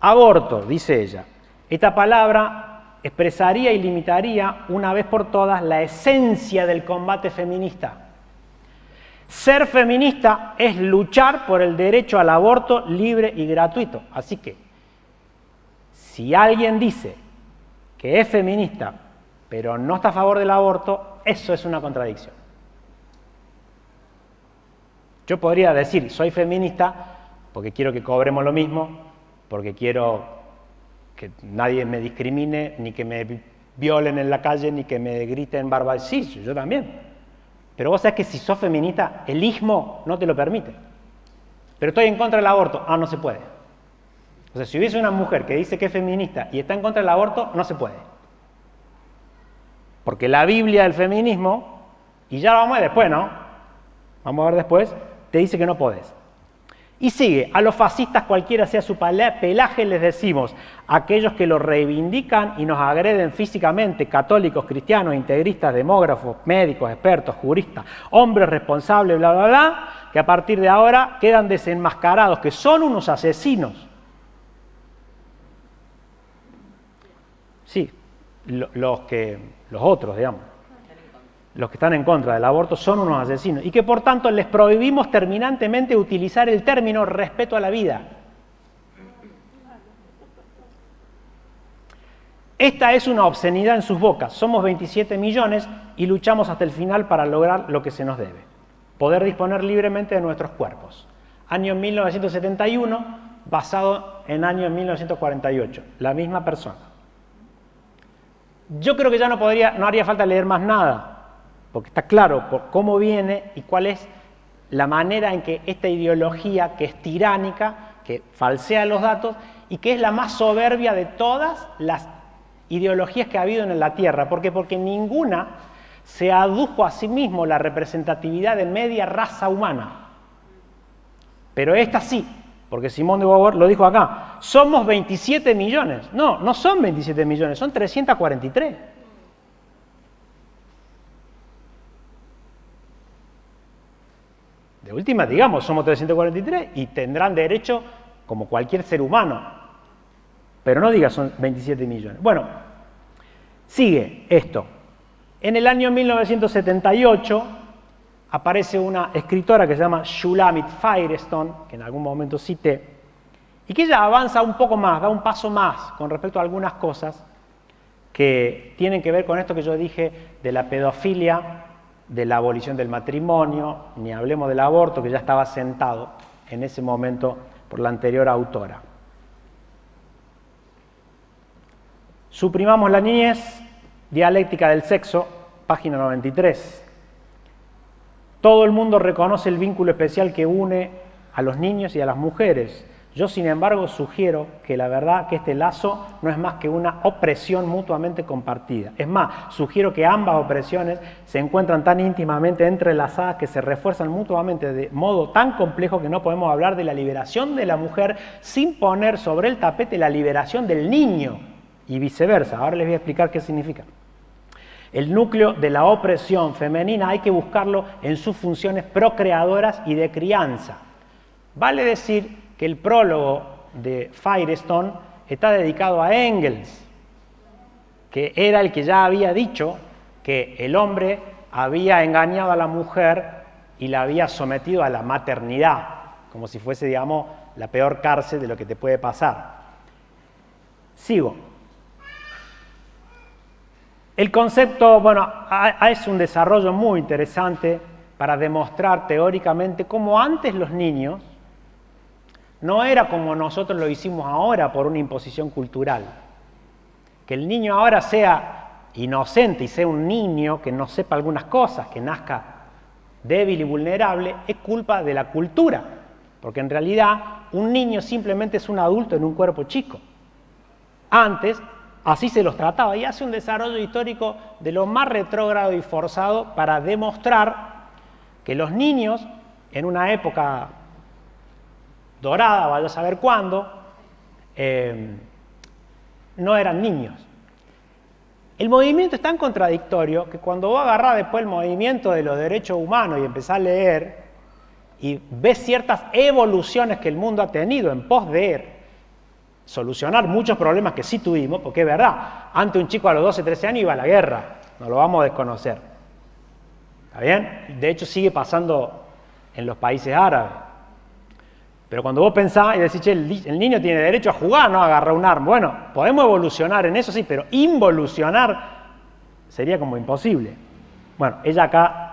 Aborto, dice ella. Esta palabra expresaría y limitaría una vez por todas la esencia del combate feminista. Ser feminista es luchar por el derecho al aborto libre y gratuito. Así que, si alguien dice que es feminista, pero no está a favor del aborto, eso es una contradicción. Yo podría decir, soy feminista porque quiero que cobremos lo mismo, porque quiero que nadie me discrimine, ni que me violen en la calle, ni que me griten barbaridades. Sí, yo también. Pero vos sabés que si sos feminista, el ismo no te lo permite. Pero estoy en contra del aborto. No se puede. O sea, si hubiese una mujer que dice que es feminista y está en contra del aborto, no se puede. Porque la Biblia del feminismo, y ya lo vamos a ver después, ¿no? Vamos a ver después, te dice que no podés. Y sigue, a los fascistas cualquiera sea su pelaje les decimos, aquellos que lo reivindican y nos agreden físicamente, católicos, cristianos, integristas, demógrafos, médicos, expertos, juristas, hombres responsables, bla, bla, bla, que a partir de ahora quedan desenmascarados, que son unos asesinos. Sí, los otros, digamos. Los que están en contra del aborto son unos asesinos y que por tanto les prohibimos terminantemente utilizar el término respeto a la vida. Esta es una obscenidad en sus bocas. Somos 27 millones y luchamos hasta el final para lograr lo que se nos debe. Poder disponer libremente de nuestros cuerpos. Año 1971, basado en año 1948. La misma persona. Yo creo que ya no haría falta leer más nada. Porque está claro por cómo viene y cuál es la manera en que esta ideología, que es tiránica, que falsea los datos y que es la más soberbia de todas las ideologías que ha habido en la Tierra. ¿Por qué? Porque ninguna se adujo a sí mismo la representatividad de media raza humana. Pero esta sí, porque Simón de Beauvoir lo dijo acá, somos 27 millones. No, no son 27 millones, son 343. De última, digamos, somos 343 y tendrán derecho como cualquier ser humano. Pero no digas son 27 millones. Bueno, sigue esto. En el año 1978 aparece una escritora que se llama Shulamit Firestone, que en algún momento cité, y que ella avanza un poco más, da un paso más con respecto a algunas cosas que tienen que ver con esto que yo dije de la pedofilia, de la abolición del matrimonio, ni hablemos del aborto, que ya estaba sentado en ese momento por la anterior autora. Suprimamos la niñez, dialéctica del sexo, página 93. Todo el mundo reconoce el vínculo especial que une a los niños y a las mujeres. Yo, sin embargo, sugiero que la verdad que este lazo no es más que una opresión mutuamente compartida. Es más, sugiero que ambas opresiones se encuentran tan íntimamente entrelazadas que se refuerzan mutuamente de modo tan complejo que no podemos hablar de la liberación de la mujer sin poner sobre el tapete la liberación del niño y viceversa. Ahora les voy a explicar qué significa. El núcleo de la opresión femenina hay que buscarlo en sus funciones procreadoras y de crianza. Vale decir que el prólogo de Firestone está dedicado a Engels, que era el que ya había dicho que el hombre había engañado a la mujer y la había sometido a la maternidad, como si fuese, digamos, la peor cárcel de lo que te puede pasar. Sigo. El concepto, bueno, es un desarrollo muy interesante para demostrar teóricamente cómo antes los niños no era como nosotros lo hicimos ahora por una imposición cultural. Que el niño ahora sea inocente y sea un niño que no sepa algunas cosas, que nazca débil y vulnerable, es culpa de la cultura. Porque en realidad un niño simplemente es un adulto en un cuerpo chico. Antes así se los trataba y hace un desarrollo histórico de lo más retrógrado y forzado para demostrar que los niños en una época dorada, vaya a saber cuándo, no eran niños. El movimiento es tan contradictorio que cuando vos agarrás después el movimiento de los derechos humanos y empezás a leer y ves ciertas evoluciones que el mundo ha tenido en pos de solucionar muchos problemas que sí tuvimos, porque es verdad, antes un chico a los 12, 13 años iba a la guerra, no lo vamos a desconocer. ¿Está bien? De hecho sigue pasando en los países árabes. Pero cuando vos pensás y decís, che, el niño tiene derecho a jugar, no a agarrar un arma. Bueno, podemos evolucionar en eso sí, pero involucionar sería como imposible. Bueno, ella acá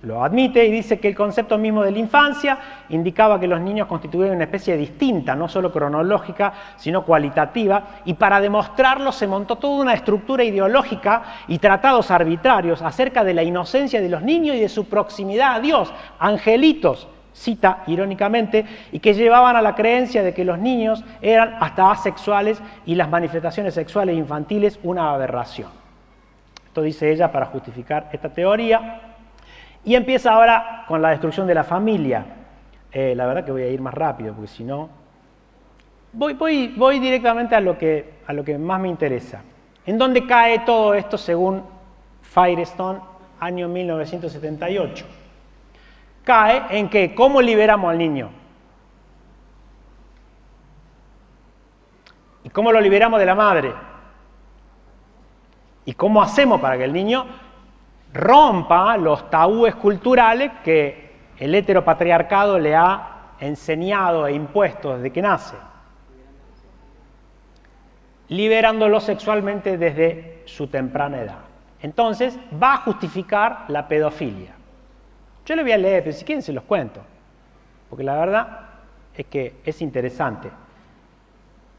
lo admite y dice que el concepto mismo de la infancia indicaba que los niños constituían una especie distinta, no solo cronológica, sino cualitativa, y para demostrarlo se montó toda una estructura ideológica y tratados arbitrarios acerca de la inocencia de los niños y de su proximidad a Dios, angelitos, cita irónicamente, y que llevaban a la creencia de que los niños eran hasta asexuales y las manifestaciones sexuales infantiles una aberración. Esto dice ella para justificar esta teoría. Y empieza ahora con la destrucción de la familia. La verdad que voy a ir más rápido, porque si no... Voy directamente a lo que más me interesa. ¿En dónde cae todo esto según Firestone, año 1978? Cae en que, ¿cómo liberamos al niño? ¿Y cómo lo liberamos de la madre? ¿Y cómo hacemos para que el niño rompa los tabúes culturales que el heteropatriarcado le ha enseñado e impuesto desde que nace? Liberándolo sexualmente desde su temprana edad. Entonces, va a justificar la pedofilia. Yo le voy a leer, pero si quieren se los cuento, porque la verdad es que es interesante.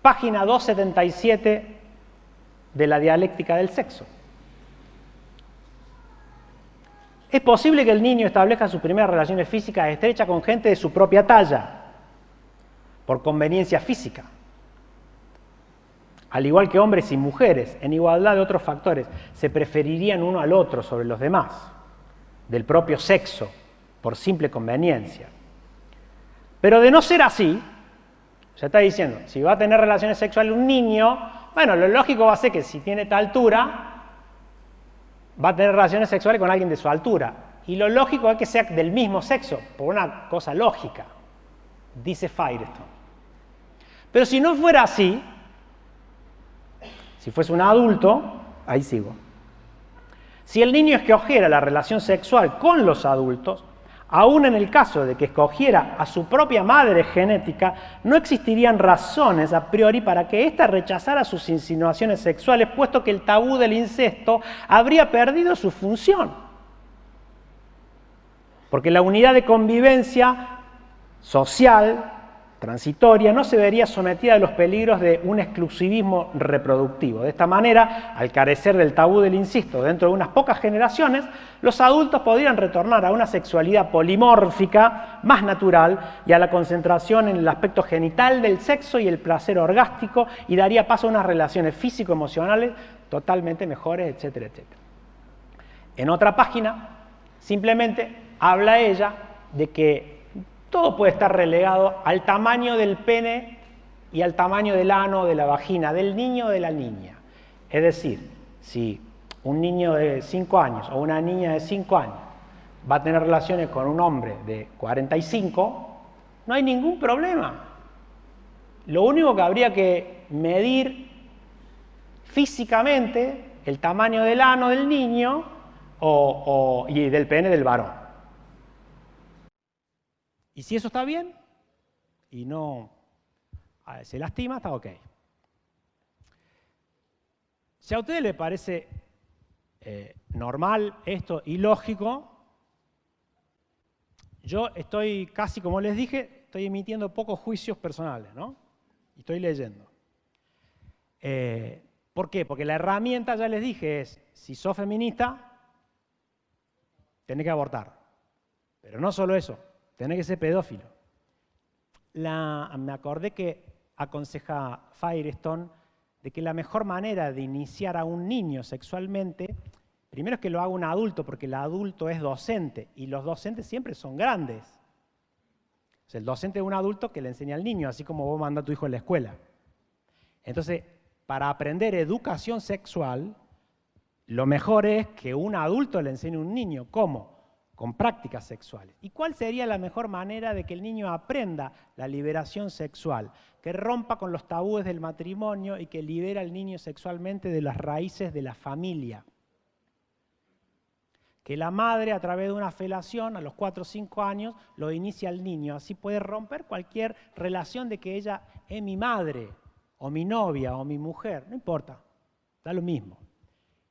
Página 277 de la dialéctica del sexo. Es posible que el niño establezca sus primeras relaciones físicas estrechas con gente de su propia talla, por conveniencia física. al igual que hombres y mujeres, en igualdad de otros factores, se preferirían uno al otro sobre los demás, del propio sexo, por simple conveniencia. Pero de no ser así, se está diciendo, si va a tener relaciones sexuales un niño, bueno, lo lógico va a ser que si tiene tal altura, va a tener relaciones sexuales con alguien de su altura. Y lo lógico es que sea del mismo sexo, por una cosa lógica, dice Firestone. Pero si no fuera así, si fuese un adulto, ahí sigo. Si el niño escogiera la relación sexual con los adultos, aún en el caso de que escogiera a su propia madre genética, no existirían razones a priori para que ésta rechazara sus insinuaciones sexuales, puesto que el tabú del incesto habría perdido su función. Porque la unidad de convivencia social, transitoria, no se vería sometida a los peligros de un exclusivismo reproductivo. De esta manera, al carecer del tabú del incesto dentro de unas pocas generaciones, los adultos podrían retornar a una sexualidad polimórfica, más natural, y a la concentración en el aspecto genital del sexo y el placer orgástico, y daría paso a unas relaciones físico-emocionales totalmente mejores, etcétera, etcétera. En otra página, simplemente habla ella de que todo puede estar relegado al tamaño del pene y al tamaño del ano, de la vagina, del niño o de la niña. Es decir, si un niño de 5 años o una niña de 5 años va a tener relaciones con un hombre de 45, no hay ningún problema. Lo único que habría que medir físicamente el tamaño del ano del niño y del pene del varón. Y si eso está bien y no se lastima, está ok. Si a ustedes les parece normal esto y lógico, yo estoy casi, como les dije, estoy emitiendo pocos juicios personales, ¿no? Y estoy leyendo. ¿Por qué? Porque la herramienta, ya les dije, es, si sos feminista, tenés que abortar. Pero no solo eso. Tenés que ser pedófilo. Me acordé que aconseja Firestone de que la mejor manera de iniciar a un niño sexualmente, primero es que lo haga un adulto, porque el adulto es docente, y los docentes siempre son grandes. O sea, el docente es un adulto que le enseña al niño, así como vos mandás a tu hijo a la escuela. Entonces, para aprender educación sexual, lo mejor es que un adulto le enseñe a un niño. ¿Cómo? Con prácticas sexuales. ¿Y cuál sería la mejor manera de que el niño aprenda la liberación sexual? Que rompa con los tabúes del matrimonio y que libera al niño sexualmente de las raíces de la familia. Que la madre, a través de una felación, a los 4 o 5 años, lo inicia al niño. Así puede romper cualquier relación de que ella es mi madre, o mi novia, o mi mujer. No importa, da lo mismo.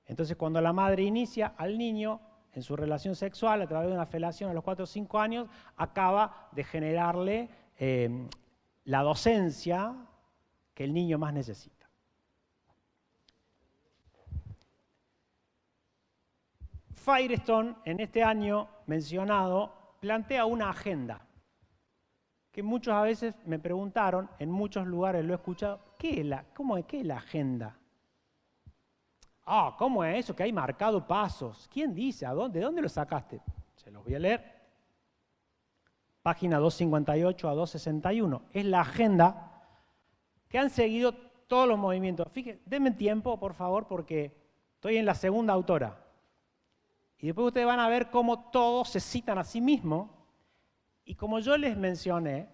Entonces, cuando la madre inicia al niño en su relación sexual, a través de una felación a los 4 o 5 años, acaba de generarle la docencia que el niño más necesita. Firestone, en este año mencionado, plantea una agenda, que muchos a veces me preguntaron, en muchos lugares lo he escuchado, ¿qué es la agenda? Ah, ¿cómo es eso que hay marcado pasos? ¿Quién dice? ¿De dónde lo sacaste? Se los voy a leer. Página 258 a 261. Es la agenda que han seguido todos los movimientos. Fíjense, denme tiempo, por favor, porque estoy en la segunda autora. Y después ustedes van a ver cómo todos se citan a sí mismos. Y como yo les mencioné,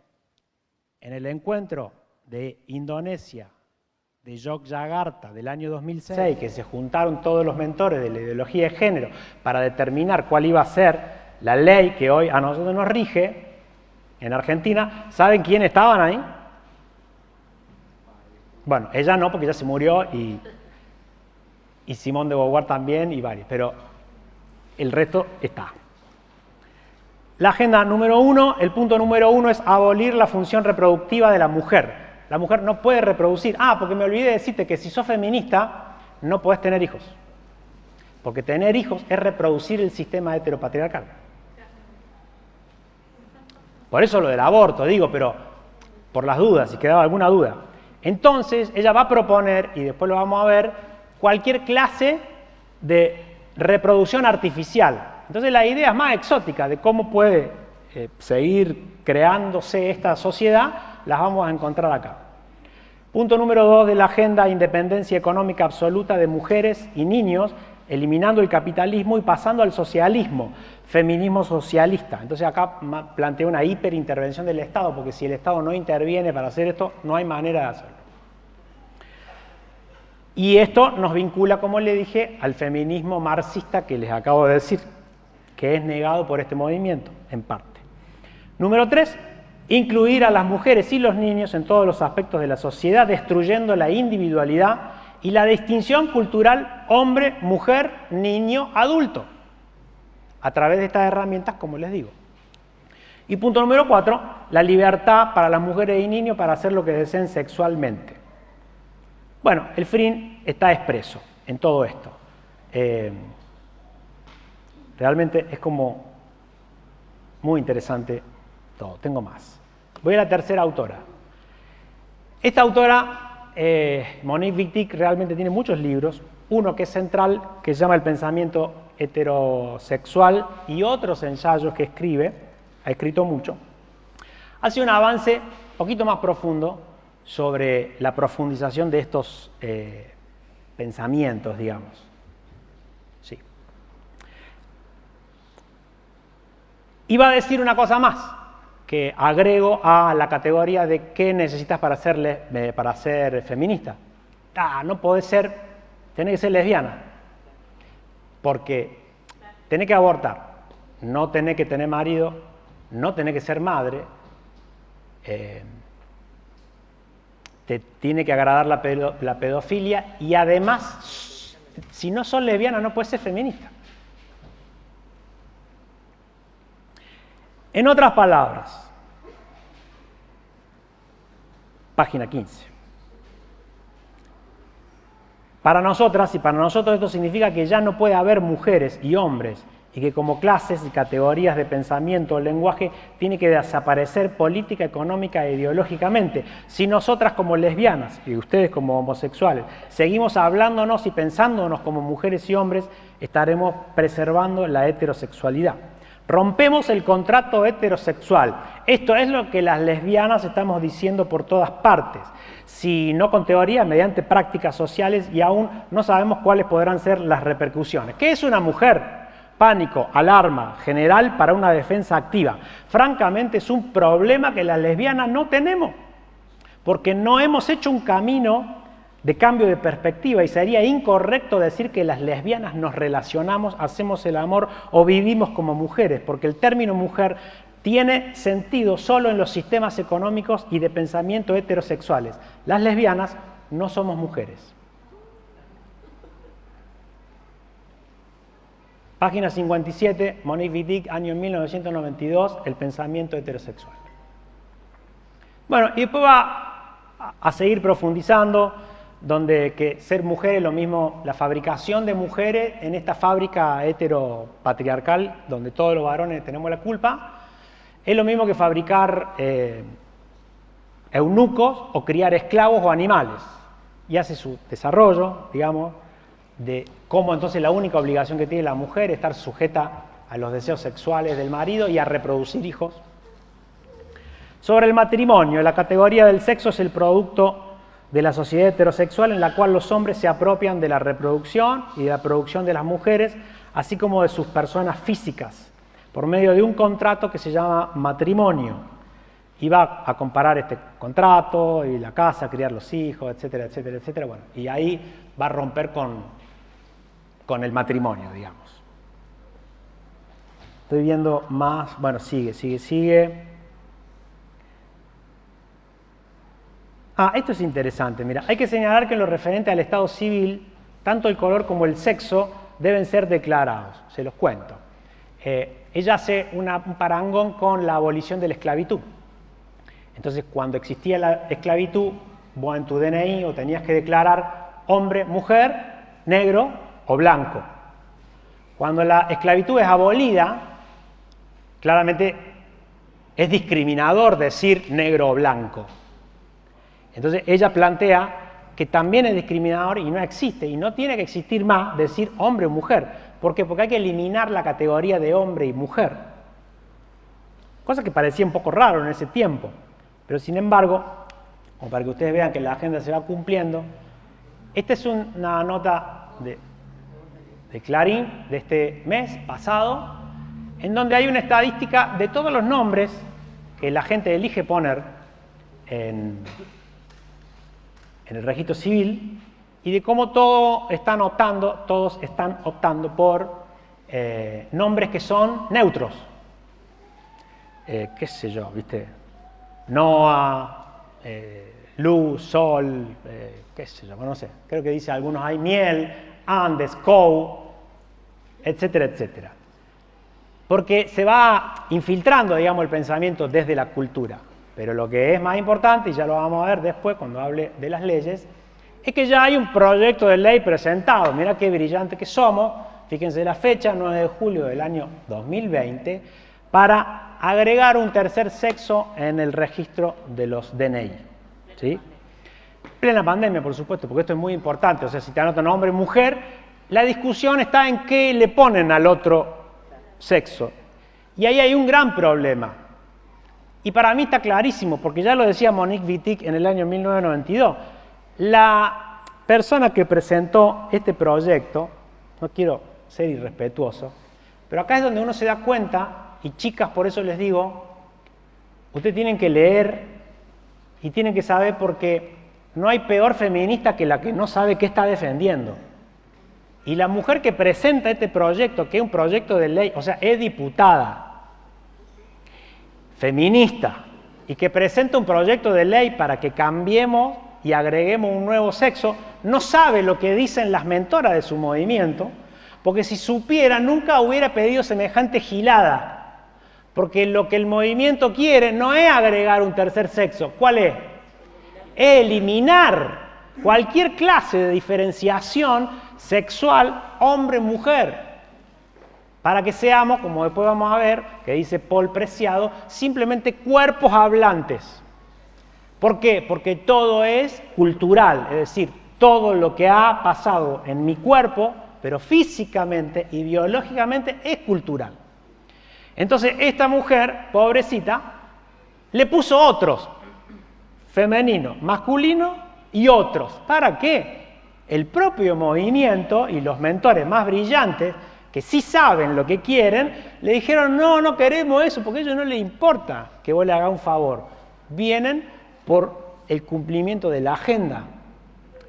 en el encuentro de Indonesia, de Yogyakarta del año 2006, que se juntaron todos los mentores de la ideología de género para determinar cuál iba a ser la ley que hoy a nosotros nos rige en Argentina. ¿Saben quién estaban ahí? Bueno, ella no, porque ya se murió, y Simone de Beauvoir también, y varios, pero el resto está. La agenda número 1, el punto número 1 es abolir la función reproductiva de la mujer. La mujer no puede reproducir. Ah, porque me olvidé de decirte que si sos feminista, no podés tener hijos. Porque tener hijos es reproducir el sistema heteropatriarcal. Por eso lo del aborto, digo, pero por las dudas, si quedaba alguna duda. Entonces, ella va a proponer, y después lo vamos a ver, cualquier clase de reproducción artificial. Entonces, la idea es más exótica de cómo puede seguir creándose esta sociedad, las vamos a encontrar acá. Punto número 2 de la agenda: independencia económica absoluta de mujeres y niños, eliminando el capitalismo y pasando al socialismo, feminismo socialista. Entonces acá plantea una hiperintervención del Estado, porque si el Estado no interviene para hacer esto, no hay manera de hacerlo. Y esto nos vincula, como le dije, al feminismo marxista que les acabo de decir, que es negado por este movimiento, en parte. Número 3, incluir a las mujeres y los niños en todos los aspectos de la sociedad, destruyendo la individualidad y la distinción cultural hombre, mujer, niño, adulto, a través de estas herramientas, como les digo. Y punto número 4, la libertad para las mujeres y niños para hacer lo que deseen sexualmente. Bueno, el fin está expreso en todo esto. Realmente es como muy interesante todo. Tengo más. Voy a la tercera autora. Esta autora, Monique Wittig, realmente tiene muchos libros. Uno que es central, que se llama El pensamiento heterosexual, y otros ensayos que escribe, ha escrito mucho. Hace un avance un poquito más profundo sobre la profundización de estos pensamientos, digamos. Sí. Y va a decir una cosa más, que agrego a la categoría de qué necesitas para ser feminista. No podés ser, tenés que ser lesbiana, porque tenés que abortar, no tenés que tener marido, no tenés que ser madre, te tiene que agradar la pedofilia, y además, si no sos lesbiana no puedes ser feminista. En otras palabras, página 15. Para nosotras y para nosotros esto significa que ya no puede haber mujeres y hombres, y que como clases y categorías de pensamiento o lenguaje tiene que desaparecer política, económica e ideológicamente. Si nosotras como lesbianas y ustedes como homosexuales seguimos hablándonos y pensándonos como mujeres y hombres, estaremos preservando la heterosexualidad. Rompemos el contrato heterosexual. Esto es lo que las lesbianas estamos diciendo por todas partes, si no con teoría, mediante prácticas sociales, y aún no sabemos cuáles podrán ser las repercusiones. ¿Qué es una mujer? Pánico, alarma general para una defensa activa. Francamente es un problema que las lesbianas no tenemos, porque no hemos hecho un camino de cambio de perspectiva, y sería incorrecto decir que las lesbianas nos relacionamos, hacemos el amor o vivimos como mujeres, porque el término mujer tiene sentido solo en los sistemas económicos y de pensamiento heterosexuales. Las lesbianas no somos mujeres. Página 57, Monique Wittig, año 1992, El pensamiento heterosexual. Bueno, y después va a seguir profundizando, donde que ser mujer es lo mismo, la fabricación de mujeres en esta fábrica heteropatriarcal, donde todos los varones tenemos la culpa, es lo mismo que fabricar eunucos o criar esclavos o animales. Y hace su desarrollo, digamos, de cómo entonces la única obligación que tiene la mujer es estar sujeta a los deseos sexuales del marido y a reproducir hijos. Sobre el matrimonio, la categoría del sexo es el producto de la sociedad heterosexual en la cual los hombres se apropian de la reproducción y de la producción de las mujeres, así como de sus personas físicas, por medio de un contrato que se llama matrimonio. Y va a comparar este contrato y la casa, criar los hijos, etcétera, etcétera, etcétera. Bueno, y ahí va a romper con el matrimonio, digamos. Estoy viendo más, bueno, sigue. Esto es interesante, mira, hay que señalar que en lo referente al estado civil, tanto el color como el sexo deben ser declarados, se los cuento. Ella hace un parangón con la abolición de la esclavitud. Entonces, cuando existía la esclavitud, vos en tu DNI o tenías que declarar hombre, mujer, negro o blanco. Cuando la esclavitud es abolida, claramente es discriminador decir negro o blanco. Entonces ella plantea que también es discriminador y no existe, y no tiene que existir más decir hombre o mujer. ¿Por qué? Porque hay que eliminar la categoría de hombre y mujer. Cosa que parecía un poco raro en ese tiempo. Pero sin embargo, como para que ustedes vean que la agenda se va cumpliendo, esta es una nota de Clarín de este mes pasado, en donde hay una estadística de todos los nombres que la gente elige poner en el registro civil y de cómo todos están optando por nombres que son neutros. Qué sé yo, ¿viste? Noah, luz, sol, qué sé yo, no sé. Creo que dice algunos hay miel, Andes, Cow, etcétera, etcétera. Porque se va infiltrando, digamos, el pensamiento desde la cultura. Pero lo que es más importante, y ya lo vamos a ver después cuando hable de las leyes, es que ya hay un proyecto de ley presentado. Mirá qué brillante que somos. Fíjense la fecha, 9 de julio del año 2020, para agregar un tercer sexo en el registro de los DNI. ¿Sí? Plena pandemia, por supuesto, porque esto es muy importante. O sea, si te anotan hombre o mujer, la discusión está en qué le ponen al otro sexo. Y ahí hay un gran problema. Y para mí está clarísimo, porque ya lo decía Monique Wittig en el año 1992. La persona que presentó este proyecto, no quiero ser irrespetuoso, pero acá es donde uno se da cuenta, y chicas, por eso les digo, ustedes tienen que leer y tienen que saber, porque no hay peor feminista que la que no sabe qué está defendiendo. Y la mujer que presenta este proyecto, que es un proyecto de ley, o sea, es diputada, feminista, y que presenta un proyecto de ley para que cambiemos y agreguemos un nuevo sexo, no sabe lo que dicen las mentoras de su movimiento, porque si supiera nunca hubiera pedido semejante gilada, porque lo que el movimiento quiere no es agregar un tercer sexo. ¿Cuál es? Es eliminar cualquier clase de diferenciación sexual hombre-mujer, para que seamos, como después vamos a ver, que dice Paul Preciado, simplemente cuerpos hablantes. ¿Por qué? Porque todo es cultural, es decir, todo lo que ha pasado en mi cuerpo, pero físicamente y biológicamente es cultural. Entonces, esta mujer, pobrecita, le puso otros, femenino, masculino y otros. ¿Para qué? El propio movimiento y los mentores más brillantes, que sí saben lo que quieren, le dijeron, no, no queremos eso, porque a ellos no les importa que vos le hagas un favor. Vienen por el cumplimiento de la agenda.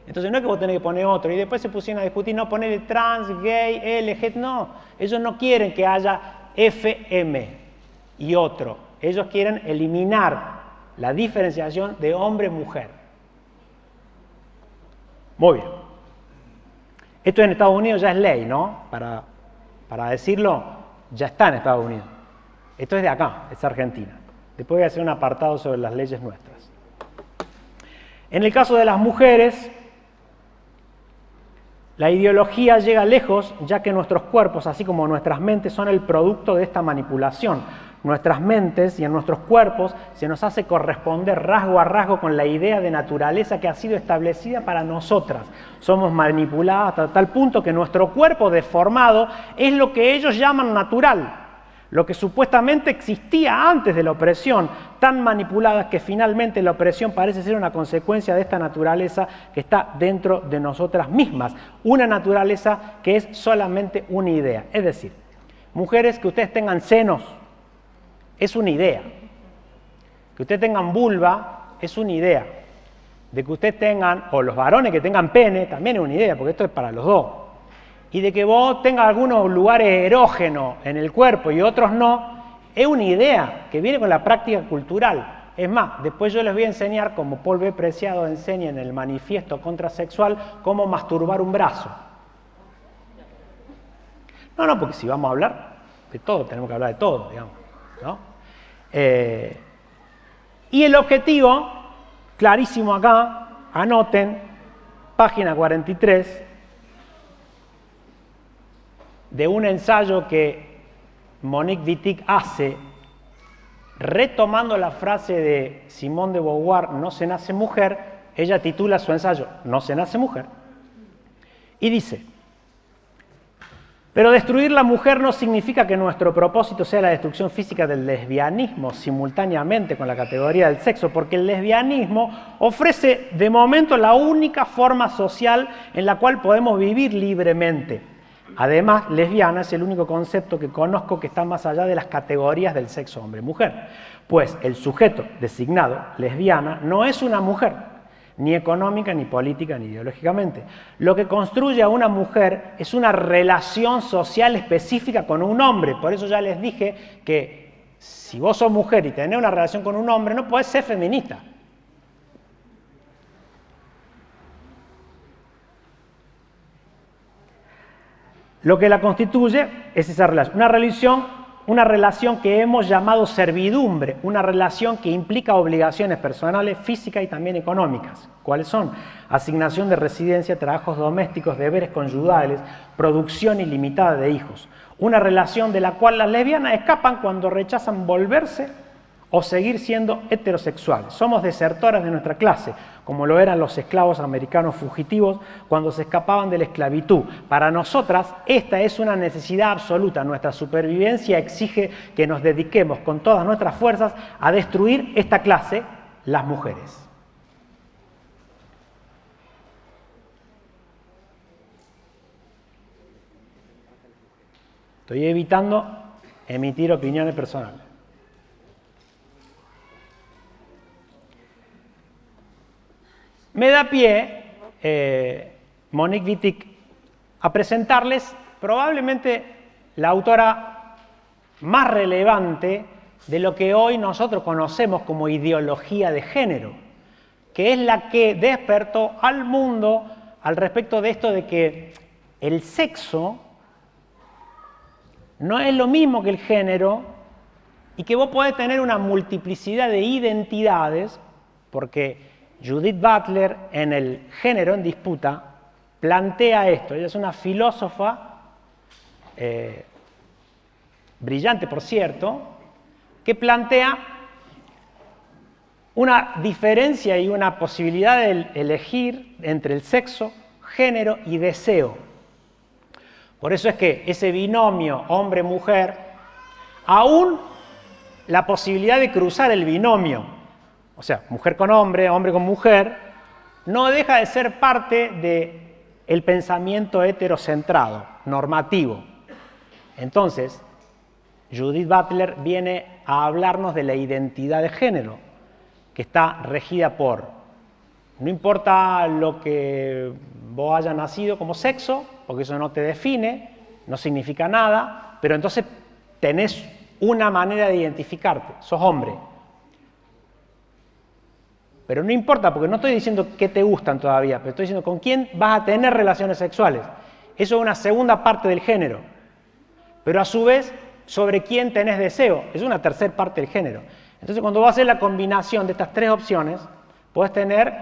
Entonces no es que vos tenés que poner otro, y después se pusieron a discutir, no ponerle trans, gay, LG, no. Ellos no quieren que haya FM y otro. Ellos quieren eliminar la diferenciación de hombre-mujer. Muy bien. Esto en Estados Unidos ya es ley, ¿no? Para decirlo, ya está en Estados Unidos. Esto es de acá, es Argentina. Después voy a hacer un apartado sobre las leyes nuestras. En el caso de las mujeres, la ideología llega lejos, ya que nuestros cuerpos, así como nuestras mentes, son el producto de esta manipulación. Nuestras mentes y en nuestros cuerpos se nos hace corresponder rasgo a rasgo con la idea de naturaleza que ha sido establecida para nosotras. Somos manipuladas hasta tal punto que nuestro cuerpo deformado es lo que ellos llaman natural, lo que supuestamente existía antes de la opresión, tan manipuladas que finalmente la opresión parece ser una consecuencia de esta naturaleza que está dentro de nosotras mismas, una naturaleza que es solamente una idea. Es decir, mujeres, que ustedes tengan senos, es una idea. Que ustedes tengan vulva es una idea. De que ustedes tengan, o los varones que tengan pene, también es una idea, porque esto es para los dos. Y de que vos tengas algunos lugares erógenos en el cuerpo y otros no, es una idea que viene con la práctica cultural. Es más, después yo les voy a enseñar, como Paul B. Preciado enseña en el Manifiesto Contrasexual, cómo masturbar un brazo. No, porque si vamos a hablar de todo, tenemos que hablar de todo, digamos, ¿no? Y el objetivo, clarísimo acá, anoten, página 43, de un ensayo que Monique Wittig hace, retomando la frase de Simone de Beauvoir, no se nace mujer, ella titula su ensayo No se nace mujer, y dice: pero destruir la mujer no significa que nuestro propósito sea la destrucción física del lesbianismo simultáneamente con la categoría del sexo, porque el lesbianismo ofrece de momento la única forma social en la cual podemos vivir libremente. Además, lesbiana es el único concepto que conozco que está más allá de las categorías del sexo hombre-mujer, pues el sujeto designado, lesbiana, no es una mujer, ni económica, ni política, ni ideológicamente. Lo que construye a una mujer es una relación social específica con un hombre. Por eso ya les dije que si vos sos mujer y tenés una relación con un hombre, no podés ser feminista. Lo que la constituye es esa relación, una relación que hemos llamado servidumbre, una relación que implica obligaciones personales, físicas y también económicas. ¿Cuáles son? Asignación de residencia, trabajos domésticos, deberes conyugales, producción ilimitada de hijos. Una relación de la cual las lesbianas escapan cuando rechazan volverse o seguir siendo heterosexuales. Somos desertoras de nuestra clase, como lo eran los esclavos americanos fugitivos cuando se escapaban de la esclavitud. Para nosotras, esta es una necesidad absoluta. Nuestra supervivencia exige que nos dediquemos con todas nuestras fuerzas a destruir esta clase, las mujeres. Estoy evitando emitir opiniones personales. Me da pie, Monique Wittig, a presentarles probablemente la autora más relevante de lo que hoy nosotros conocemos como ideología de género, que es la que despertó al mundo al respecto de esto de que el sexo no es lo mismo que el género y que vos podés tener una multiplicidad de identidades, porque Judith Butler, en el Género en Disputa, plantea esto. Ella es una filósofa brillante, por cierto, que plantea una diferencia y una posibilidad de elegir entre el sexo, género y deseo. Por eso es que ese binomio hombre-mujer, aún la posibilidad de cruzar el binomio, o sea, mujer con hombre, hombre con mujer, no deja de ser parte del pensamiento heterocentrado, normativo. Entonces, Judith Butler viene a hablarnos de la identidad de género, que está regida por, no importa lo que vos hayas nacido como sexo, porque eso no te define, no significa nada, pero entonces tenés una manera de identificarte, sos hombre. Pero no importa, porque no estoy diciendo qué te gustan todavía, pero estoy diciendo con quién vas a tener relaciones sexuales. Eso es una segunda parte del género. Pero a su vez, sobre quién tenés deseo, es una tercera parte del género. Entonces, cuando vas a hacer la combinación de estas tres opciones, puedes tener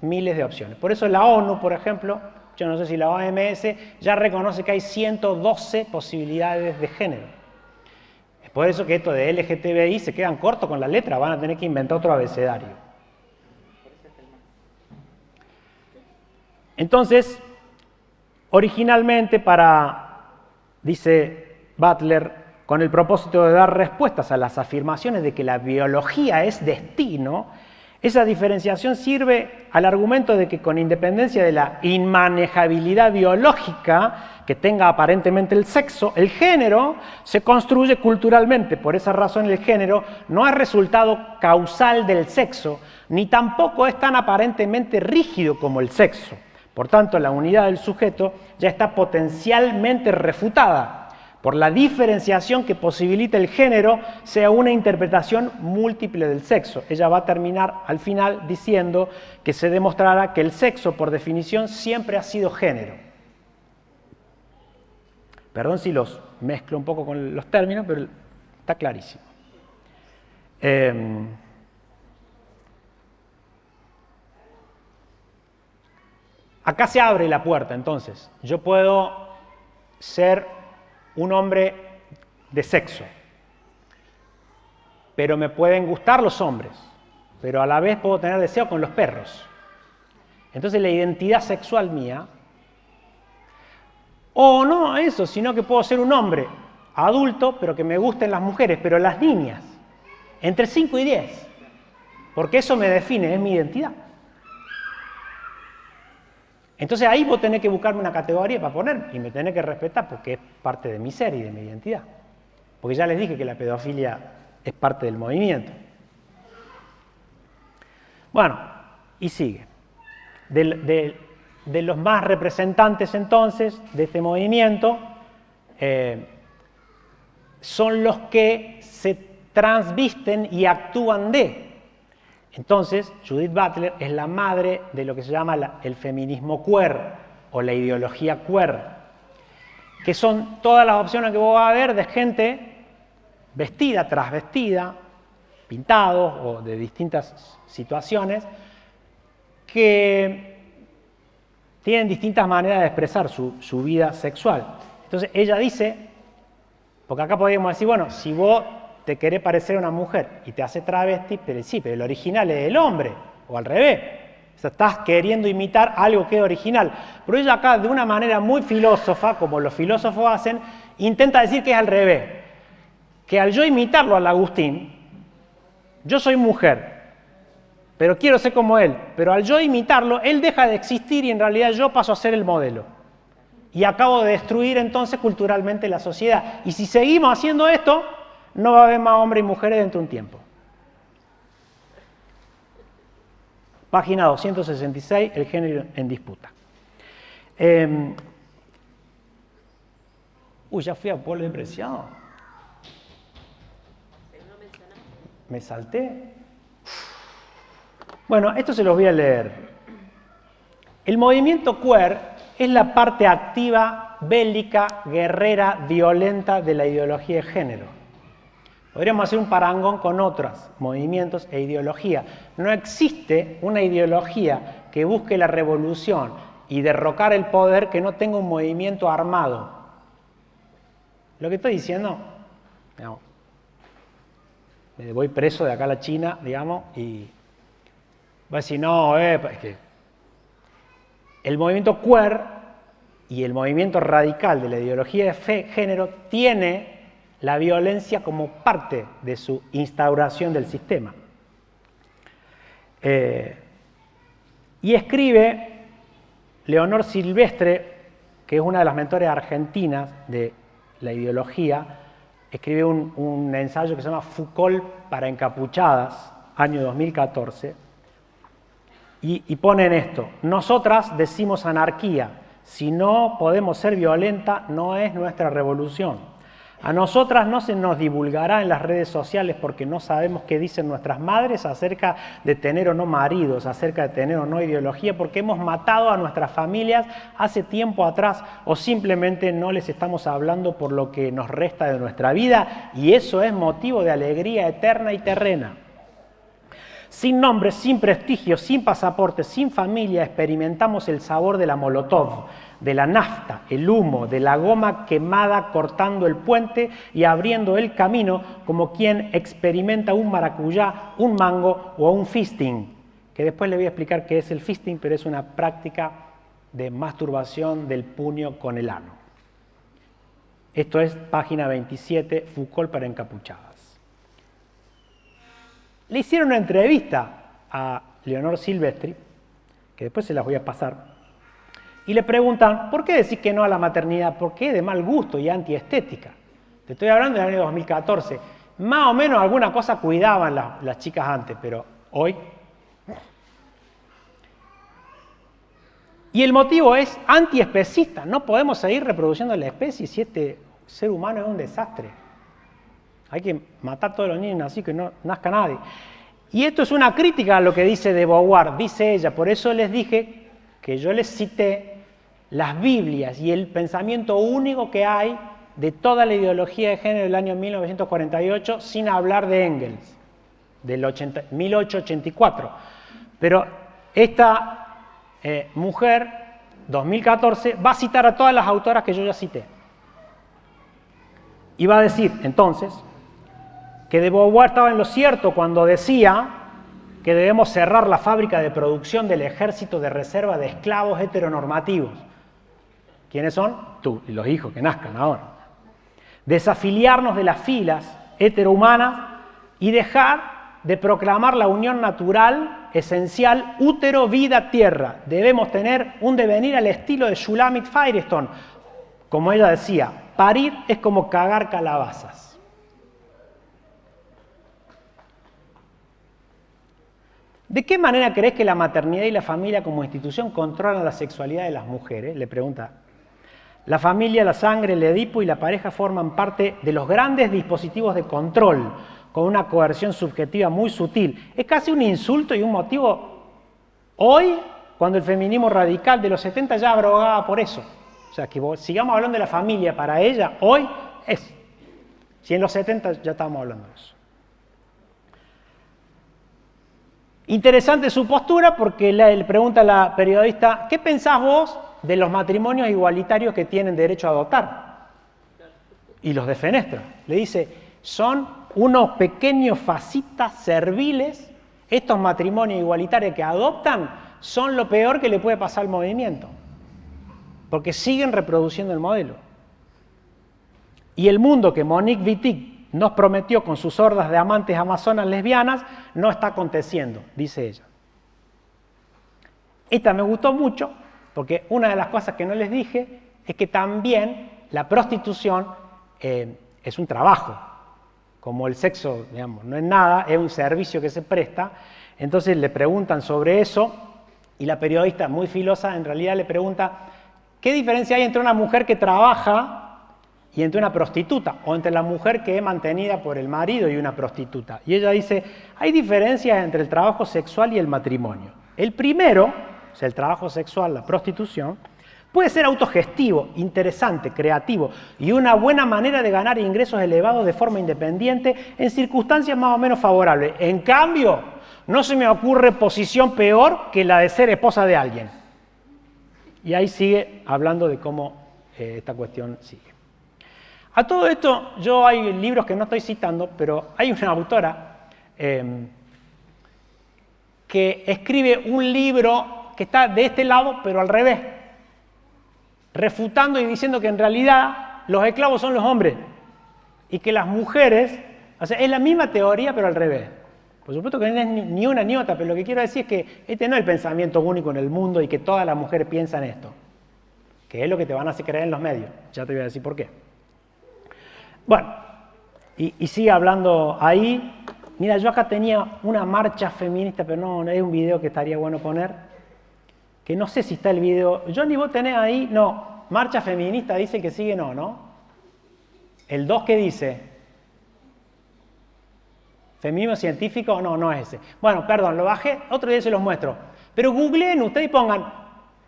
miles de opciones. Por eso la ONU, por ejemplo, yo no sé si la OMS, ya reconoce que hay 112 posibilidades de género. Es por eso que esto de LGTBI se quedan cortos con la letra, van a tener que inventar otro abecedario. Entonces, originalmente dice Butler, con el propósito de dar respuestas a las afirmaciones de que la biología es destino, esa diferenciación sirve al argumento de que con independencia de la inmanejabilidad biológica que tenga aparentemente el sexo, el género se construye culturalmente. Por esa razón el género no es resultado causal del sexo, ni tampoco es tan aparentemente rígido como el sexo. Por tanto, la unidad del sujeto ya está potencialmente refutada por la diferenciación que posibilita el género sea una interpretación múltiple del sexo. Ella va a terminar al final diciendo que se demostrará que el sexo, por definición, siempre ha sido género. Perdón si los mezclo un poco con los términos, pero está clarísimo. Acá se abre la puerta, entonces. Yo puedo ser un hombre de sexo, pero me pueden gustar los hombres, pero a la vez puedo tener deseo con los perros. Entonces la identidad sexual mía, o no eso, sino que puedo ser un hombre adulto, pero que me gusten las mujeres, pero las niñas, entre 5 y 10, porque eso me define, es mi identidad. Entonces ahí vos tenés que buscarme una categoría para poner y me tenés que respetar porque es parte de mi ser y de mi identidad. Porque ya les dije que la pedofilia es parte del movimiento. Bueno, y sigue. De los más representantes entonces de este movimiento son los que se transvisten y actúan de. Entonces, Judith Butler es la madre de lo que se llama el feminismo queer o la ideología queer, que son todas las opciones que vos vas a ver de gente vestida, transvestida, pintados o de distintas situaciones, que tienen distintas maneras de expresar su vida sexual. Entonces ella dice, porque acá podríamos decir, bueno, si vos te querés parecer a una mujer y te hace travesti, pero sí, pero el original es el hombre, o al revés. O sea, estás queriendo imitar algo que es original. Pero ella acá, de una manera muy filósofa, como los filósofos hacen, intenta decir que es al revés. Que al yo imitarlo al Agustín, yo soy mujer, pero quiero ser como él. Pero al yo imitarlo, él deja de existir y en realidad yo paso a ser el modelo. Y acabo de destruir entonces culturalmente la sociedad. Y si seguimos haciendo esto, no va a haber más hombres y mujeres dentro de un tiempo. Página 266, el género en disputa. Ya fui a Polo de Presión. ¿Me salté? Bueno, esto se los voy a leer. El movimiento queer es la parte activa, bélica, guerrera, violenta de la ideología de género. Podríamos hacer un parangón con otros movimientos e ideología. No existe una ideología que busque la revolución y derrocar el poder que no tenga un movimiento armado. Lo que estoy diciendo, digamos, me voy preso de acá a la China, digamos, y va a decir, no, es que el movimiento queer y el movimiento radical de la ideología de género tiene la violencia como parte de su instauración del sistema. Y escribe Leonor Silvestre, que es una de las mentores argentinas de la ideología, escribe un ensayo que se llama Foucault para encapuchadas, año 2014, y pone en esto: nosotras decimos anarquía, si no podemos ser violenta, no es nuestra revolución. A nosotras no se nos divulgará en las redes sociales porque no sabemos qué dicen nuestras madres acerca de tener o no maridos, acerca de tener o no ideología, porque hemos matado a nuestras familias hace tiempo atrás o simplemente no les estamos hablando por lo que nos resta de nuestra vida y eso es motivo de alegría eterna y terrena. Sin nombre, sin prestigio, sin pasaporte, sin familia, experimentamos el sabor de la molotov, de la nafta, el humo, de la goma quemada cortando el puente y abriendo el camino como quien experimenta un maracuyá, un mango o un fisting, que después le voy a explicar qué es el fisting, pero es una práctica de masturbación del puño con el ano. Esto es página 27, Foucault para encapuchadas. Le hicieron una entrevista a Leonor Silvestri, que después se las voy a pasar, y le preguntan, ¿por qué decís que no a la maternidad? ¿Por qué de mal gusto y antiestética? Te estoy hablando del año 2014. Más o menos alguna cosa cuidaban las chicas antes, pero hoy... Y el motivo es antiespecista. No podemos seguir reproduciendo la especie si este ser humano es un desastre. Hay que matar a todos los niños así que no nazca nadie. Y esto es una crítica a lo que dice de Beauvoir, dice ella. Por eso les dije que yo les cité las Biblias y el pensamiento único que hay de toda la ideología de género del año 1948, sin hablar de Engels, del 1884. Pero esta mujer, 2014, va a citar a todas las autoras que yo ya cité. Y va a decir, entonces, que de Beauvoir estaba en lo cierto cuando decía que debemos cerrar la fábrica de producción del ejército de reserva de esclavos heteronormativos. ¿Quiénes son? Tú y los hijos que nazcan ahora. Desafiliarnos de las filas heterohumanas y dejar de proclamar la unión natural, esencial, útero, vida, tierra. Debemos tener un devenir al estilo de Shulamit Firestone. Como ella decía, parir es como cagar calabazas. ¿De qué manera crees que la maternidad y la familia como institución controlan la sexualidad de las mujeres? Le pregunta. La familia, la sangre, el Edipo y la pareja forman parte de los grandes dispositivos de control, con una coerción subjetiva muy sutil. Es casi un insulto y un motivo hoy, cuando el feminismo radical de los 70 ya abrogaba por eso. O sea, que sigamos hablando de la familia para ella, hoy es. Si en los 70 ya estábamos hablando de eso. Interesante su postura porque le pregunta a la periodista, ¿qué pensás vos de los matrimonios igualitarios que tienen derecho a adoptar? Y los de Fenestra. Le dice, son unos pequeños fascistas serviles, estos matrimonios igualitarios que adoptan, son lo peor que le puede pasar al movimiento. Porque siguen reproduciendo el modelo. Y el mundo que Monique Wittig nos prometió con sus hordas de amantes amazonas lesbianas, no está aconteciendo, dice ella. Esta me gustó mucho, porque una de las cosas que no les dije es que también la prostitución es un trabajo, como el sexo, digamos, no es nada, es un servicio que se presta. Entonces le preguntan sobre eso, y la periodista, muy filosa, en realidad le pregunta, ¿qué diferencia hay entre una mujer que trabaja y entre una prostituta, o entre la mujer que es mantenida por el marido y una prostituta? Y ella dice, hay diferencias entre el trabajo sexual y el matrimonio. El primero, o sea, el trabajo sexual, la prostitución, puede ser autogestivo, interesante, creativo y una buena manera de ganar ingresos elevados de forma independiente en circunstancias más o menos favorables. En cambio, no se me ocurre posición peor que la de ser esposa de alguien. Y ahí sigue hablando de cómo esta cuestión sigue. A todo esto, yo hay libros que no estoy citando, pero hay una autora que escribe un libro que está de este lado, pero al revés, refutando y diciendo que en realidad los esclavos son los hombres y que las mujeres, o sea, es la misma teoría, pero al revés. Por supuesto que no es ni una ni otra, pero lo que quiero decir es que este no es el pensamiento único en el mundo y que todas las mujeres piensan esto, que es lo que te van a hacer creer en los medios. Ya te voy a decir por qué. Bueno, y sigue hablando ahí. Mira, yo acá tenía una marcha feminista, pero no es un video que estaría bueno poner, que no sé si está el video. Johnny, ¿vos tenés ahí? No, marcha feminista dice que sigue, ¿no? ¿El 2 qué dice? ¿Feminismo científico? No es ese. Bueno, perdón, lo bajé, otro día se los muestro. Pero googleen ustedes y pongan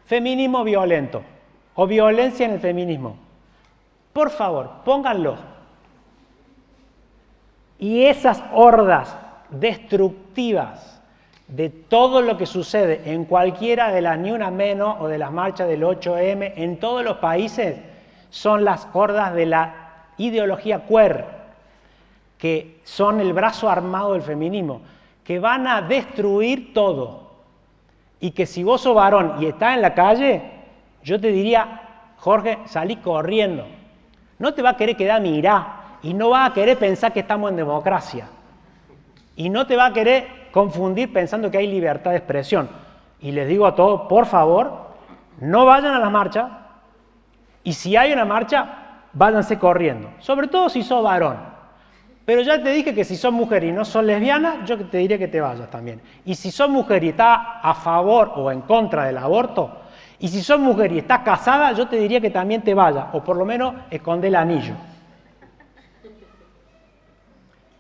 feminismo violento o violencia en el feminismo. Por favor, pónganlo. Y esas hordas destructivas de todo lo que sucede en cualquiera de las Ni Una Menos o de las marchas del 8M en todos los países son las hordas de la ideología queer, que son el brazo armado del feminismo, que van a destruir todo. Y que si vos sos varón y estás en la calle, yo te diría, Jorge, salí corriendo. No te va a querer quedar mirar y no va a querer pensar que estamos en democracia. Y no te va a querer confundir pensando que hay libertad de expresión. Y les digo a todos, por favor, no vayan a la marcha, y si hay una marcha, váyanse corriendo. Sobre todo si sos varón. Pero ya te dije que si sos mujer y no sos lesbiana, yo te diría que te vayas también. Y si sos mujer y estás a favor o en contra del aborto, y si sos mujer y estás casada, yo te diría que también te vayas, o por lo menos esconde el anillo.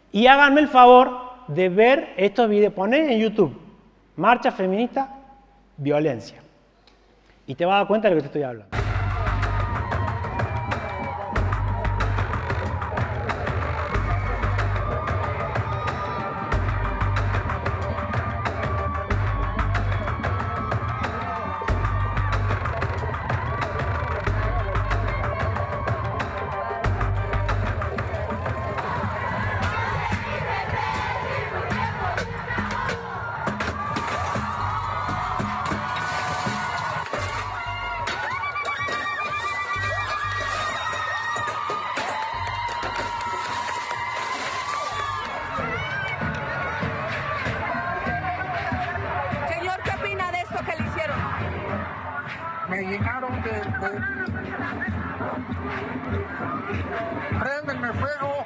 Y háganme el favor de ver estos videos, poné en YouTube, marcha feminista, violencia. Y te vas a dar cuenta de lo que te estoy hablando. Préndeme fuego.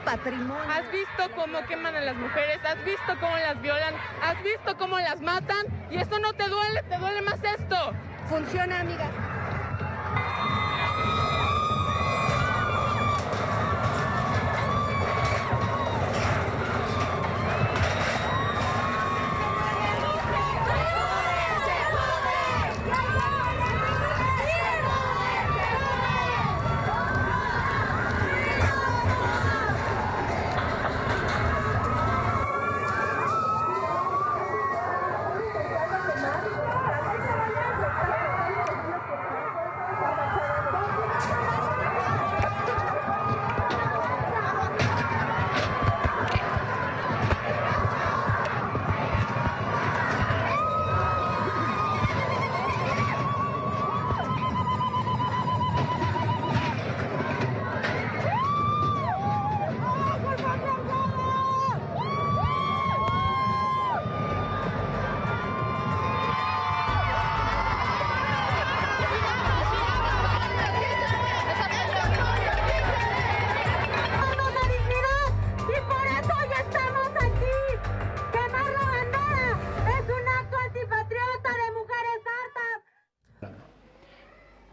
Patrimonio. ¿Has visto cómo queman a las mujeres? ¿Has visto cómo las violan? ¿Has visto cómo las matan? Y esto no te duele más esto. Funciona, amiga.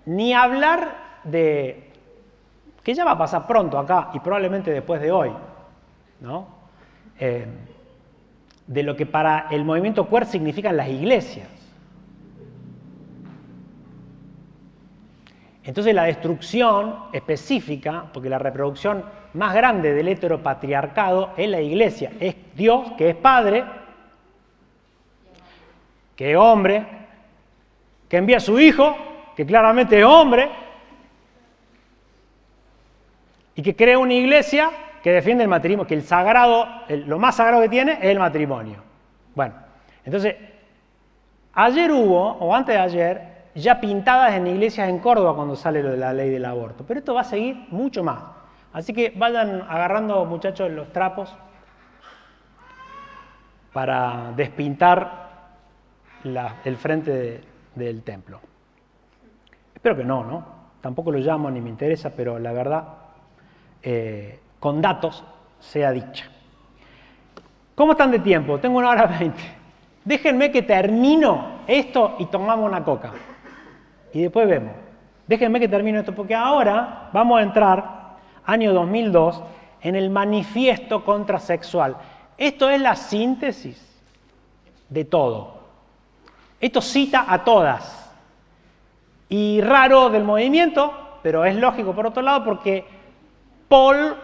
Ni hablar de, que ya va a pasar pronto acá y probablemente después de hoy, ¿no? De lo que para el movimiento queer significan las iglesias. Entonces la destrucción específica, porque la reproducción más grande del heteropatriarcado es la iglesia, es Dios, que es Padre, que es hombre, que envía a su Hijo, que claramente es hombre, y que crea una iglesia que defiende el matrimonio, que el sagrado, lo más sagrado que tiene es el matrimonio. Bueno, entonces, ayer hubo, o antes de ayer, ya pintadas en iglesias en Córdoba cuando sale lo de la ley del aborto, pero esto va a seguir mucho más. Así que vayan agarrando, muchachos, los trapos para despintar el frente del templo. Espero que no, tampoco lo llamo ni me interesa, pero la verdad, con datos sea dicha. ¿Cómo están de tiempo? Tengo 1:20. Déjenme que termino esto y tomamos una coca. Y después vemos. Déjenme que termino esto, porque ahora vamos a entrar, año 2002, en el manifiesto contrasexual. Esto es la síntesis de todo. Esto cita a todas. Y raro del movimiento, pero es lógico por otro lado, porque Paul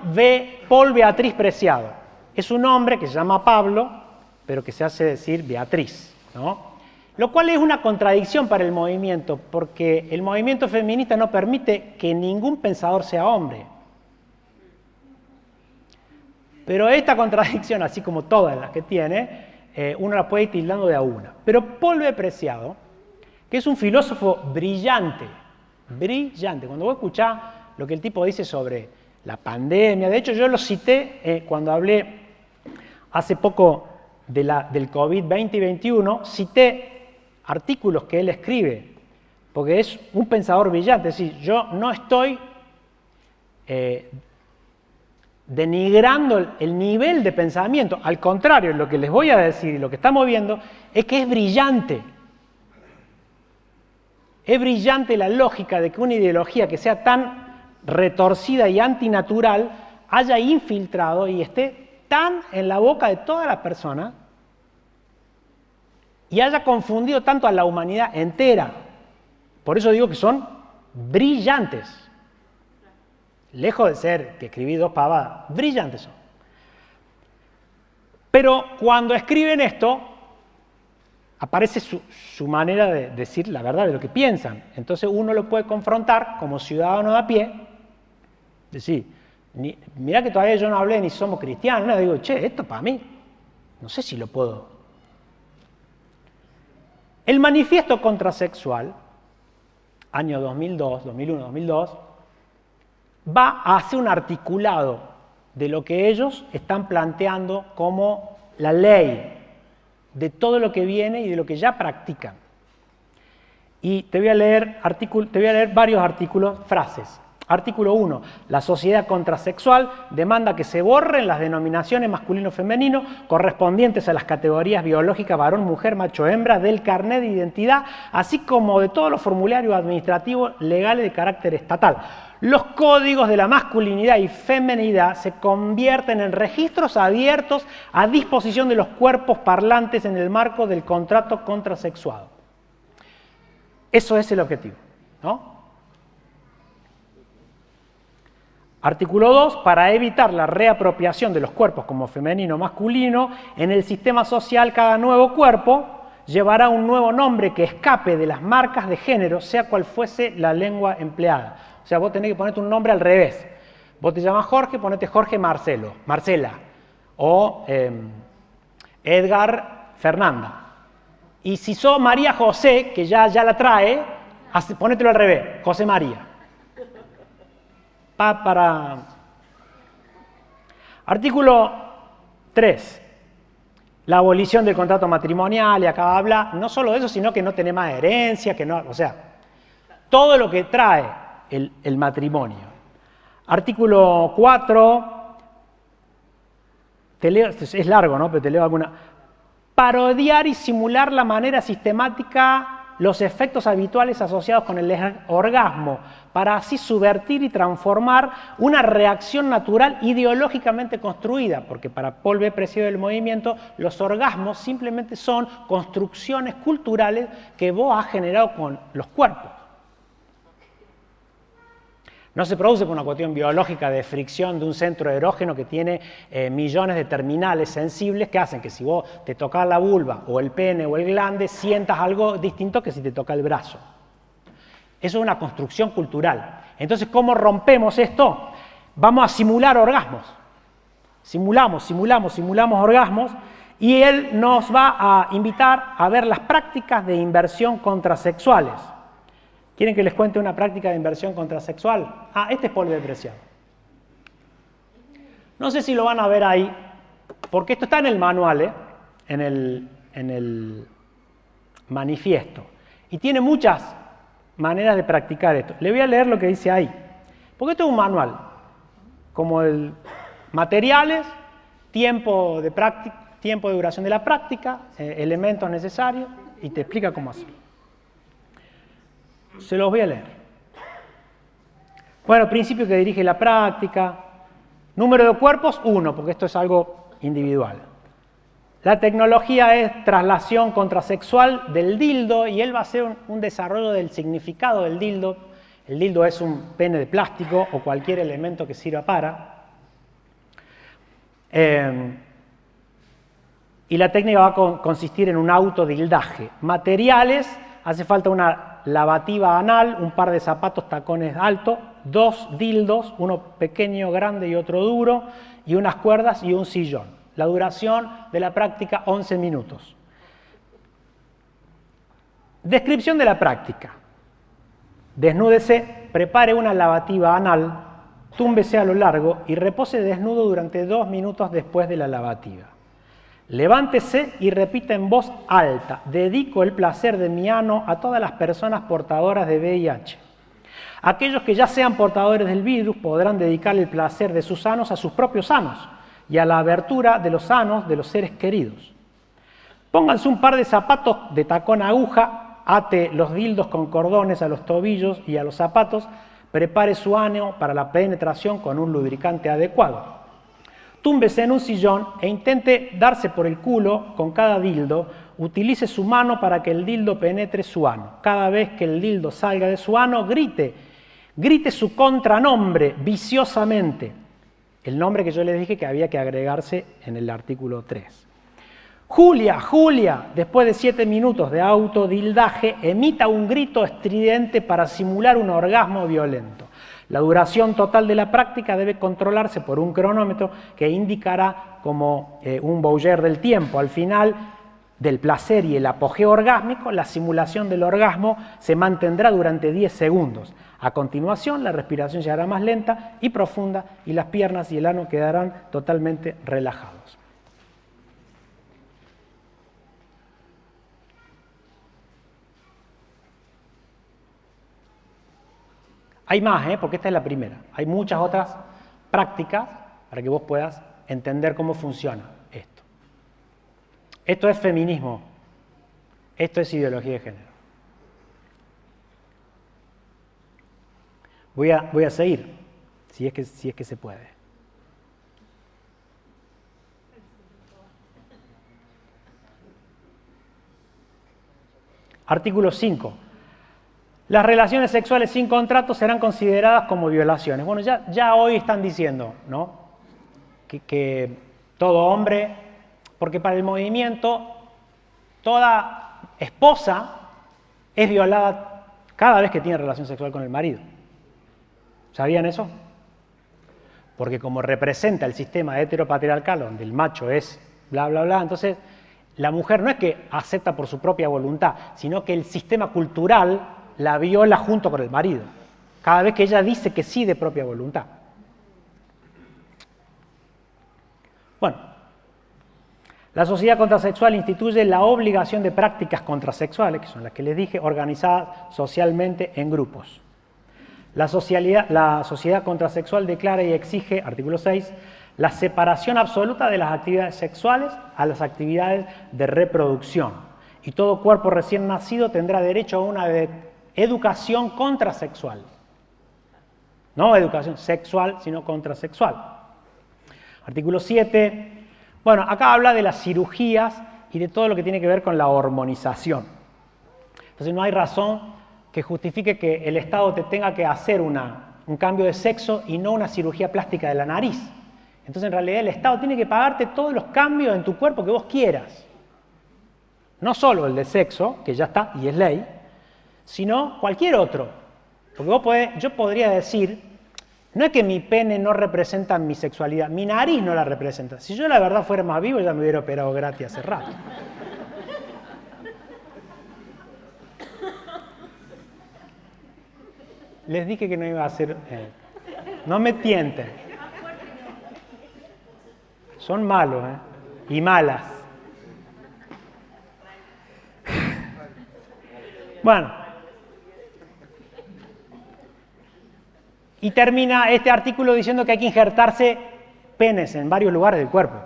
Beatriz Preciado es un hombre que se llama Pablo, pero que se hace decir Beatriz, ¿no? Lo cual es una contradicción para el movimiento, porque el movimiento feminista no permite que ningún pensador sea hombre. Pero esta contradicción, así como todas las que tiene, uno la puede ir tildando de a una. Pero Paul B. Preciado, que es un filósofo brillante, cuando vos escuchás lo que el tipo dice sobre la pandemia, de hecho yo lo cité cuando hablé hace poco del COVID-20 y 21, cité artículos que él escribe, porque es un pensador brillante, es decir, yo no estoy denigrando el nivel de pensamiento, al contrario, lo que les voy a decir y lo que estamos viendo es que es brillante. Es brillante la lógica de que una ideología que sea tan retorcida y antinatural haya infiltrado y esté tan en la boca de todas las personas y haya confundido tanto a la humanidad entera. Por eso digo que son brillantes. Lejos de ser que escribí dos pavadas, brillantes son. Pero cuando escriben esto, aparece su manera de decir la verdad de lo que piensan. Entonces uno lo puede confrontar como ciudadano de a pie, decir, mirá que todavía yo no hablé ni somos cristianos, no digo, che, esto para mí, no sé si lo puedo. El manifiesto contrasexual, año 2002, 2001, 2002, va a hacer un articulado de lo que ellos están planteando como la ley de todo lo que viene y de lo que ya practican. Y te voy a leer varios artículos, frases. Artículo 1. La sociedad contrasexual demanda que se borren las denominaciones masculino-femenino correspondientes a las categorías biológicas varón, mujer, macho, hembra del carnet de identidad, así como de todos los formularios administrativos legales de carácter estatal. Los códigos de la masculinidad y feminidad se convierten en registros abiertos a disposición de los cuerpos parlantes en el marco del contrato contrasexuado. Eso es el objetivo, ¿no? Artículo 2. Para evitar la reapropiación de los cuerpos como femenino o masculino, en el sistema social cada nuevo cuerpo llevará un nuevo nombre que escape de las marcas de género, sea cual fuese la lengua empleada. O sea, vos tenés que ponerte un nombre al revés. Vos te llamas Jorge, ponete Jorge Marcela. O Edgar Fernanda. Y si sos María José, que ya la trae, ponételo al revés, José María. Artículo 3. La abolición del contrato matrimonial, y acá habla no solo de eso, sino que no tenés más herencia, o sea, todo lo que trae el matrimonio. Artículo 4. Es largo, ¿no? Pero te leo alguna. Parodiar y simular la manera sistemática los efectos habituales asociados con el orgasmo, para así subvertir y transformar una reacción natural ideológicamente construida, porque para Paul B. Presidio del movimiento, los orgasmos simplemente son construcciones culturales que vos has generado con los cuerpos. No se produce por una cuestión biológica de fricción de un centro erógeno que tiene millones de terminales sensibles que hacen que si vos te tocas la vulva o el pene o el glande sientas algo distinto que si te toca el brazo. Eso es una construcción cultural. Entonces, ¿cómo rompemos esto? Vamos a simular orgasmos. Simulamos orgasmos y él nos va a invitar a ver las prácticas de inversión contrasexuales. ¿Quieren que les cuente una práctica de inversión contrasexual? Este es Paul B. Preciado. No sé si lo van a ver ahí, porque esto está en el manual, en el manifiesto. Y tiene muchas maneras de practicar esto. Le voy a leer lo que dice ahí. Porque esto es un manual, como el materiales, tiempo de duración de la práctica, elementos necesarios, y te explica cómo hacerlo. Se los voy a leer. Bueno, principio que dirige la práctica. Número de cuerpos, 1, porque esto es algo individual. La tecnología es traslación contrasexual del dildo y él va a hacer un desarrollo del significado del dildo. El dildo es un pene de plástico o cualquier elemento que sirva para. Y la técnica va a consistir en un autodildaje. Materiales, hace falta una lavativa anal, un par de zapatos tacones altos, 2 dildos, uno pequeño, grande y otro duro, y unas cuerdas y un sillón. La duración de la práctica, 11 minutos. Descripción de la práctica. Desnúdese, prepare una lavativa anal, túmbese a lo largo y repose desnudo durante 2 minutos después de la lavativa. Levántese y repita en voz alta: dedico el placer de mi ano a todas las personas portadoras de VIH. Aquellos que ya sean portadores del virus podrán dedicar el placer de sus anos a sus propios anos y a la abertura de los anos de los seres queridos. Pónganse un par de zapatos de tacón aguja, ate los dildos con cordones a los tobillos y a los zapatos Prepare su ano para la penetración con un lubricante adecuado. Túmbese en un sillón e intente darse por el culo con cada dildo. Utilice su mano para que el dildo penetre su ano. Cada vez que el dildo salga de su ano, grite. Grite su contranombre viciosamente. El nombre que yo les dije que había que agregarse en el artículo 3. Julia, Julia, después de 7 minutos de autodildaje, emita un grito estridente para simular un orgasmo violento. La duración total de la práctica debe controlarse por un cronómetro que indicará como un bouger del tiempo. Al final del placer y el apogeo orgásmico, la simulación del orgasmo se mantendrá durante 10 segundos. A continuación, la respiración será más lenta y profunda y las piernas y el ano quedarán totalmente relajados. Hay más, porque esta es la primera. Hay muchas otras prácticas para que vos puedas entender cómo funciona esto. Esto es feminismo. Esto es ideología de género. Voy a seguir, si es que se puede. Artículo 5. Las relaciones sexuales sin contrato serán consideradas como violaciones. Bueno, ya hoy están diciendo, ¿no? Que todo hombre, porque para el movimiento toda esposa es violada cada vez que tiene relación sexual con el marido. ¿Sabían eso? Porque como representa el sistema heteropatriarcal donde el macho es bla, bla, bla, entonces la mujer no es que acepta por su propia voluntad, sino que el sistema cultural la viola junto con el marido, cada vez que ella dice que sí de propia voluntad. Bueno, la sociedad contrasexual instituye la obligación de prácticas contrasexuales, que son las que les dije, organizadas socialmente en grupos. La sociedad contrasexual declara y exige, artículo 6, la separación absoluta de las actividades sexuales a las actividades de reproducción. Y todo cuerpo recién nacido tendrá derecho a una educación contrasexual. No educación sexual, sino contrasexual. Artículo 7. Bueno, acá habla de las cirugías y de todo lo que tiene que ver con la hormonización. Entonces no hay razón que justifique que el Estado te tenga que hacer un cambio de sexo y no una cirugía plástica de la nariz. Entonces en realidad el Estado tiene que pagarte todos los cambios en tu cuerpo que vos quieras. No solo el de sexo, que ya está y es ley, sino cualquier otro. Porque yo podría decir, no es que mi pene no representa mi sexualidad, mi nariz no la representa. Si yo la verdad fuera más vivo, ya me hubiera operado gratis hace rato. Les dije que no iba a hacer... no me tienten. Son malos, y malas. Bueno. Y termina este artículo diciendo que hay que injertarse penes en varios lugares del cuerpo.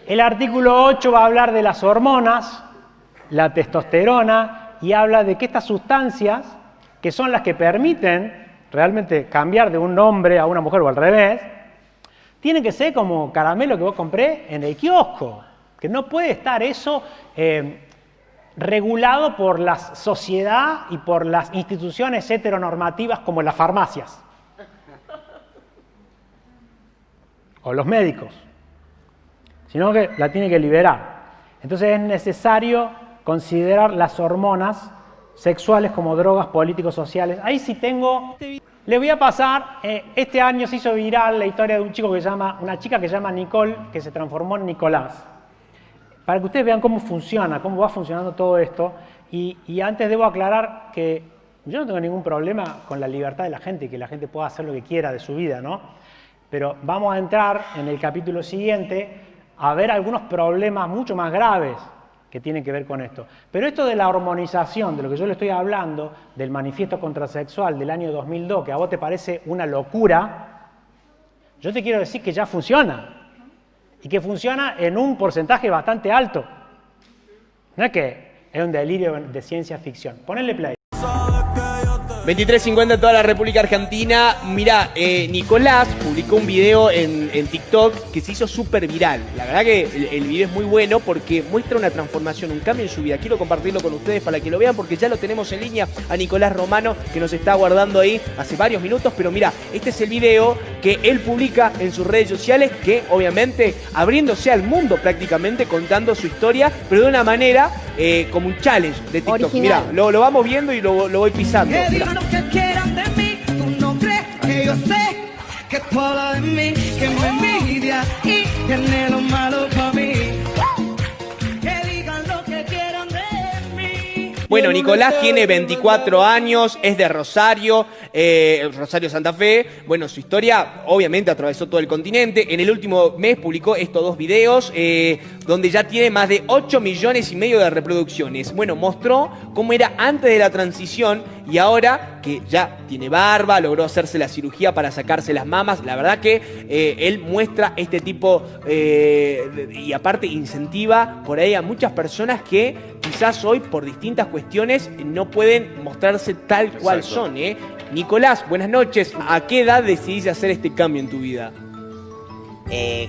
El artículo 8 va a hablar de las hormonas, la testosterona, y habla de que estas sustancias, que son las que permiten realmente cambiar de un hombre a una mujer o al revés, tienen que ser como caramelo que vos compré en el kiosco, que no puede estar eso regulado por la sociedad y por las instituciones heteronormativas como las farmacias o los médicos, sino que la tiene que liberar. Entonces es necesario considerar las hormonas sexuales como drogas políticos sociales. Ahí sí tengo... Le voy a pasar, este año se hizo viral la historia de una chica que se llama Nicole, que se transformó en Nicolás. Para que ustedes vean cómo funciona, cómo va funcionando todo esto. Y antes debo aclarar que yo no tengo ningún problema con la libertad de la gente y que la gente pueda hacer lo que quiera de su vida, ¿no? Pero vamos a entrar en el capítulo siguiente a ver algunos problemas mucho más graves que tienen que ver con esto. Pero esto de la hormonización, de lo que yo le estoy hablando, del manifiesto contrasexual del año 2002, que a vos te parece una locura, yo te quiero decir que ya funciona. y que funciona en un porcentaje bastante alto. No es que es un delirio de ciencia ficción. Ponele play. 23:50 en toda la República Argentina. Mirá, Nicolás publicó un video en TikTok que se hizo súper viral. La verdad que el video es muy bueno porque muestra una transformación, un cambio en su vida. Quiero compartirlo con ustedes para que lo vean porque ya lo tenemos en línea a Nicolás Romano, que nos está aguardando ahí hace varios minutos. Pero mirá, este es el video que él publica en sus redes sociales, que obviamente abriéndose al mundo prácticamente, contando su historia, pero de una manera como un challenge de TikTok. Original. Mirá, lo vamos viendo y lo voy pisando. Que Mirá. digan lo que quieran de mí, tú no crees que yo sé que tú hablas de mí, que me envidia y tiene lo malo para mí. Que digan lo que quieran de mí. Bueno, Nicolás tiene 24 años, es de Rosario, Rosario Santa Fe. Bueno, su historia obviamente atravesó todo el continente. En el último mes publicó estos 2 videos, donde ya tiene más de 8,5 millones de reproducciones. Bueno, mostró cómo era antes de la transición y ahora que ya tiene barba, logró hacerse la cirugía para sacarse las mamas. La verdad que él muestra este tipo y aparte incentiva por ahí a muchas personas que quizás hoy por distintas cuestiones no pueden mostrarse tal cual son. Nicolás, buenas noches. ¿A qué edad decidiste hacer este cambio en tu vida?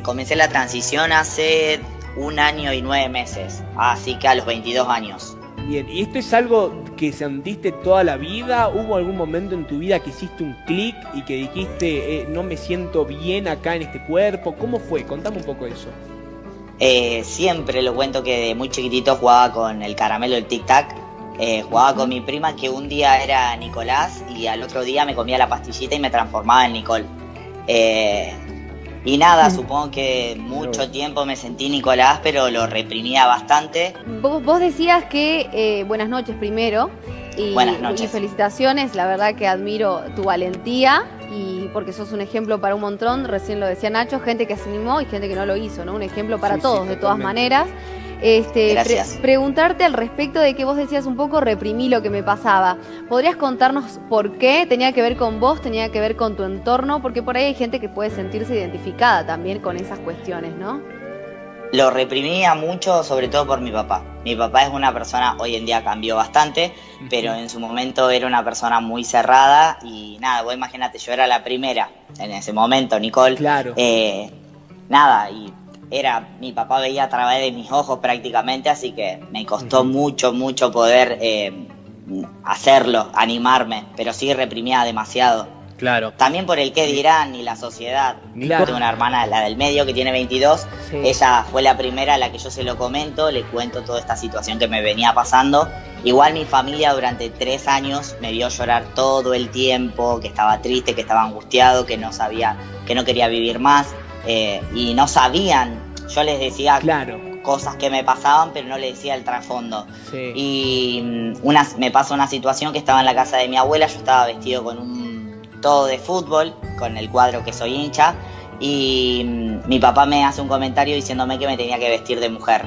Comencé la transición hace 1 año y 9 meses, así que a los 22 años. Bien, ¿y esto es algo que sentiste toda la vida? ¿Hubo algún momento en tu vida que hiciste un clic y que dijiste, no me siento bien acá en este cuerpo? ¿Cómo fue? Contame un poco eso. Siempre lo cuento que de muy chiquitito jugaba con el caramelo del Tic Tac. Jugaba con mi prima, que un día era Nicolás y al otro día me comía la pastillita y me transformaba en Nicole. Y nada, supongo que mucho tiempo me sentí Nicolás, pero lo reprimía bastante. Vos decías que, buenas noches primero, y, Buenas noches. y felicitaciones, la verdad que admiro tu valentía, y porque sos un ejemplo para un montón, recién lo decía Nacho, gente que se animó y gente que no lo hizo, ¿no? Un ejemplo para Sí, todos, sí, de todas totalmente. maneras. Gracias. Preguntarte al respecto de que vos decías un poco reprimí lo que me pasaba. ¿Podrías contarnos por qué? ¿Tenía que ver con vos? ¿Tenía que ver con tu entorno? Porque por ahí hay gente que puede sentirse identificada también con esas cuestiones, ¿no? Lo reprimía mucho, sobre todo por mi papá. Mi papá es una persona, hoy en día cambió bastante, pero en su momento era una persona muy cerrada y nada, vos imagínate, yo era la primera en ese momento, Nicole. Claro. Nada, y mi papá veía a través de mis ojos prácticamente, así que me costó mucho poder hacerlo, animarme, pero sí reprimía demasiado. Claro. También por el qué dirán y la sociedad. Claro. Tengo una hermana, la del medio, que tiene 22. Sí. Ella fue la primera a la que yo se lo comento, le cuento toda esta situación que me venía pasando. Igual mi familia durante 3 años me vio llorar todo el tiempo, que estaba triste, que estaba angustiado, que no sabía, que no quería vivir más. Y no sabían, yo les decía Claro. cosas que me pasaban, pero no les decía el trasfondo. Sí. Y me pasó una situación que estaba en la casa de mi abuela, yo estaba vestido con un todo de fútbol, con el cuadro que soy hincha, y mi papá me hace un comentario diciéndome que me tenía que vestir de mujer.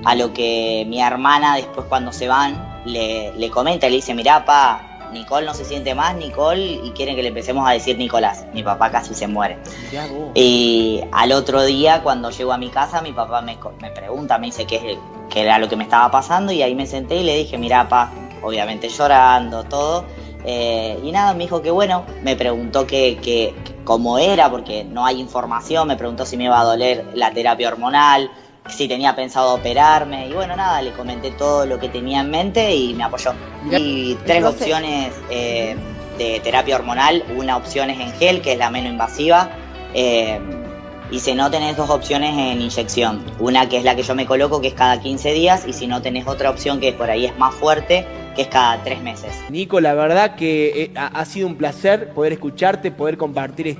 A lo que mi hermana después, cuando se van, le comenta y le dice, mirá, pa, Nicole no se siente más Nicole y quieren que le empecemos a decir Nicolás. Mi papá casi se muere. Mirá vos. Y al otro día, cuando llego a mi casa, mi papá me pregunta, me dice qué era lo que me estaba pasando, y ahí me senté y le dije, mirá, pa, obviamente llorando, todo. Y nada, me dijo que bueno, me preguntó que cómo era, porque no hay información, me preguntó si me iba a doler la terapia hormonal, si tenía pensado operarme, y bueno, nada, le comenté todo lo que tenía en mente y me apoyó. Y 3 Entonces, opciones de terapia hormonal, una opción es en gel, que es la menos invasiva, y si no tenés 2 opciones en inyección, una que es la que yo me coloco, que es cada 15 días, y si no tenés otra opción que por ahí es más fuerte, que es cada 3 meses. Nico, la verdad que ha sido un placer poder escucharte, poder compartir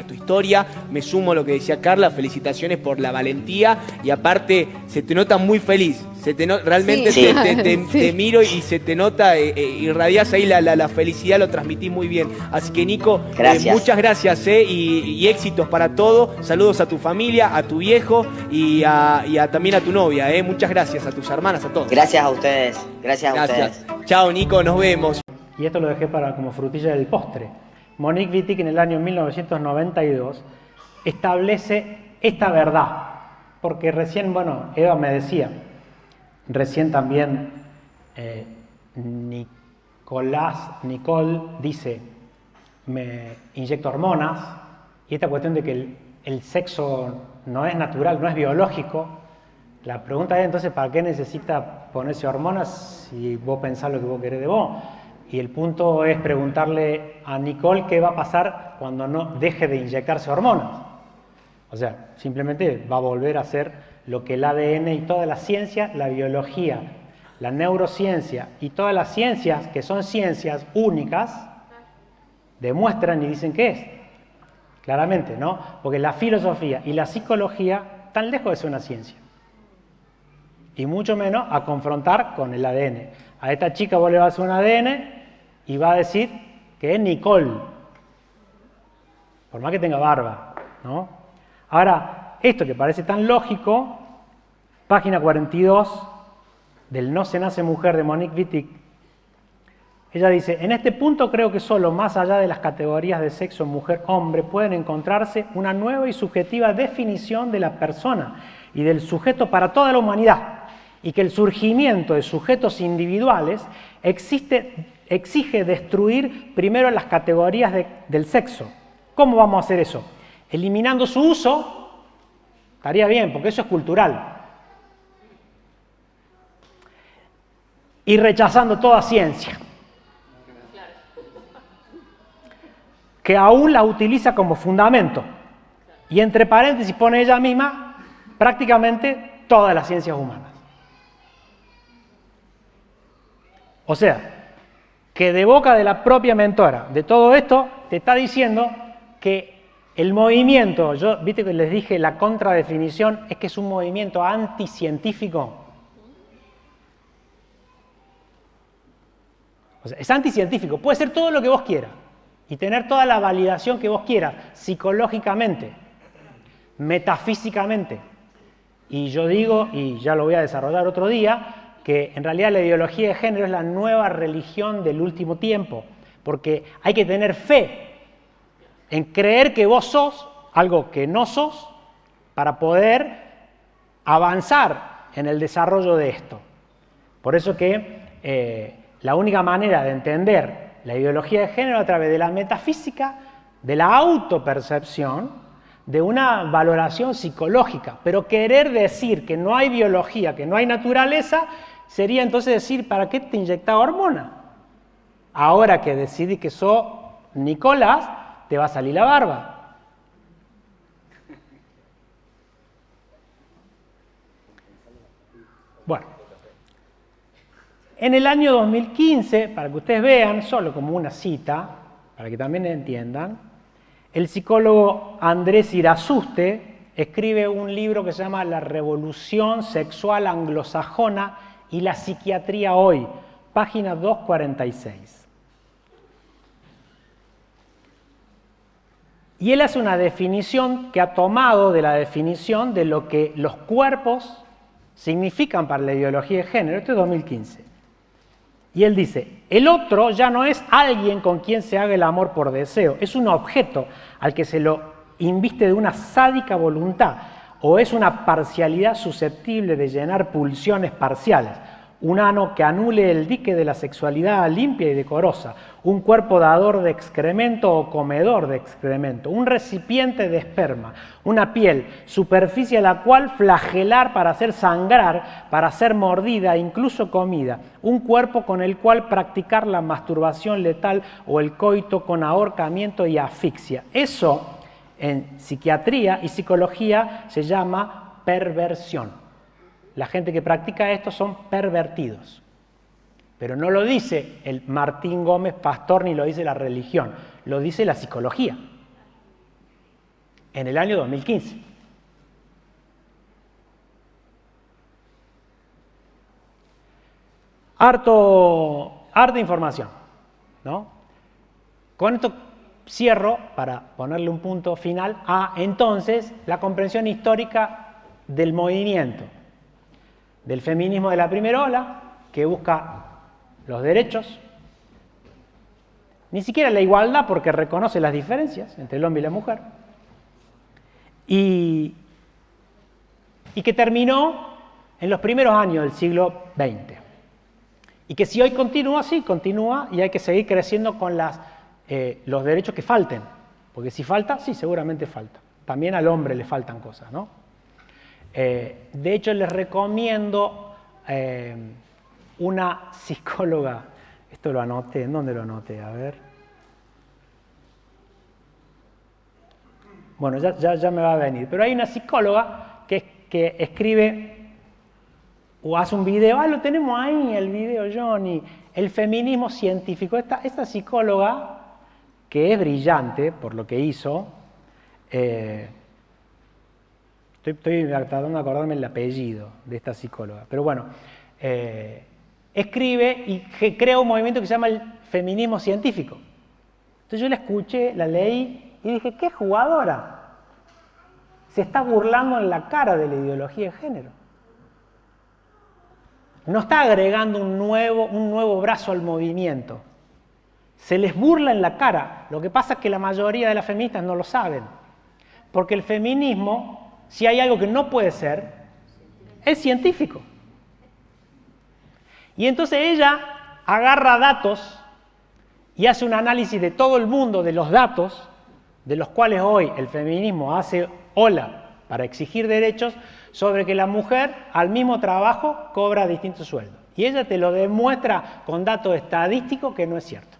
tu historia. Me sumo a lo que decía Carla, felicitaciones por la valentía y aparte se te nota muy feliz. Realmente Sí. te Sí. miro y se te nota, irradiás ahí la felicidad, lo transmitís muy bien. Así que Nico, Gracias. muchas gracias y éxitos para todo. Saludos a tu familia, a tu viejo y también a tu novia. Muchas gracias a tus hermanas, a todos. Gracias a ustedes, gracias a ustedes. Chao Nico, nos vemos. Y esto lo dejé para como frutilla del postre. Monique Wittig en el año 1992 establece esta verdad. porque recién, bueno, Eva me decía, recién también Nicole dice, me inyecto hormonas, y esta cuestión de que el sexo no es natural, no es biológico. La pregunta es entonces, ¿para qué necesita ponerse hormonas si vos pensás lo que vos querés de vos? Y el punto es preguntarle a Nicole qué va a pasar cuando no deje de inyectarse hormonas. O sea, simplemente va a volver a ser lo que el ADN y toda la ciencia, la biología, la neurociencia y todas las ciencias, que son ciencias únicas, demuestran y dicen que es. Claramente, ¿no? Porque la filosofía y la psicología están lejos de ser una ciencia. Y mucho menos a confrontar con el ADN. A esta chica vos le vas a hacer un ADN y va a decir que es Nicole. Por más que tenga barba, ¿no? Ahora, esto que parece tan lógico, página 42 del No se nace mujer de Monique Wittig, ella dice, en este punto creo que solo más allá de las categorías de sexo mujer-hombre pueden encontrarse una nueva y subjetiva definición de la persona y del sujeto para toda la humanidad, y que el surgimiento de sujetos individuales exige destruir primero las categorías del sexo. ¿Cómo vamos a hacer eso? Eliminando su uso, estaría bien, porque eso es cultural. Y rechazando toda ciencia, que aún la utiliza como fundamento. Y entre paréntesis pone ella misma prácticamente todas las ciencias humanas. O sea, que de boca de la propia mentora de todo esto te está diciendo que el movimiento, viste que les dije la contradefinición, es que es un movimiento anticientífico. O sea, es anticientífico, puede ser todo lo que vos quieras y tener toda la validación que vos quieras, psicológicamente, metafísicamente. Y yo digo, y ya lo voy a desarrollar otro día, que en realidad la ideología de género es la nueva religión del último tiempo, porque hay que tener fe en creer que vos sos algo que no sos para poder avanzar en el desarrollo de esto. Por eso que la única manera de entender la ideología de género es a través de la metafísica, de la autopercepción, de una valoración psicológica. Pero querer decir que no hay biología, que no hay naturaleza, sería entonces decir, ¿para qué te inyectás hormona? Ahora que decidís que sos Nicolás, te va a salir la barba. Bueno, en el año 2015, para que ustedes vean, solo como una cita, para que también entiendan, el psicólogo Andrés Irasuste escribe un libro que se llama La revolución sexual anglosajona y la psiquiatría hoy, página 246. Y él hace una definición que ha tomado de la definición de lo que los cuerpos significan para la ideología de género. Esto es 2015. Y él dice, el otro ya no es alguien con quien se haga el amor por deseo, es un objeto al que se lo inviste de una sádica voluntad, o es una parcialidad susceptible de llenar pulsiones parciales, un ano que anule el dique de la sexualidad limpia y decorosa, un cuerpo dador de excremento o comedor de excremento, un recipiente de esperma, una piel, superficie a la cual flagelar para hacer sangrar, para ser mordida, incluso comida, un cuerpo con el cual practicar la masturbación letal o el coito con ahorcamiento y asfixia. Eso en psiquiatría y psicología se llama perversión. La gente que practica esto son pervertidos. Pero no lo dice el Martín Gómez Pastor ni lo dice la religión, lo dice la psicología. En el año 2015. Harta información, ¿no? Con esto cierro para ponerle un punto final a entonces la comprensión histórica del movimiento, del feminismo de la primera ola, que busca los derechos, ni siquiera la igualdad porque reconoce las diferencias entre el hombre y la mujer, y y que terminó en los primeros años del siglo XX. Y que si hoy continúa así, continúa y hay que seguir creciendo con los derechos que falten. Porque si falta, sí, seguramente falta. También al hombre le faltan cosas, ¿no? De hecho, les recomiendo una psicóloga. Esto lo anoté, ¿en dónde lo anoté? A ver. Bueno, ya me va a venir. Pero hay una psicóloga que escribe o hace un video. Lo tenemos ahí, el video, Johnny. El feminismo científico. Esta psicóloga, que es brillante por lo que hizo, estoy tratando de acordarme el apellido de esta psicóloga. Pero bueno, escribe y crea un movimiento que se llama el feminismo científico. Entonces yo la escuché, la leí y dije, ¡qué jugadora! Se está burlando en la cara de la ideología de género. No está agregando un nuevo brazo al movimiento. Se les burla en la cara. Lo que pasa es que la mayoría de las feministas no lo saben. Porque el feminismo, si hay algo que no puede ser, es científico. Y entonces ella agarra datos y hace un análisis de todo el mundo de los datos, de los cuales hoy el feminismo hace ola para exigir derechos, sobre que la mujer al mismo trabajo cobra distintos sueldos. Y ella te lo demuestra con datos estadísticos que no es cierto.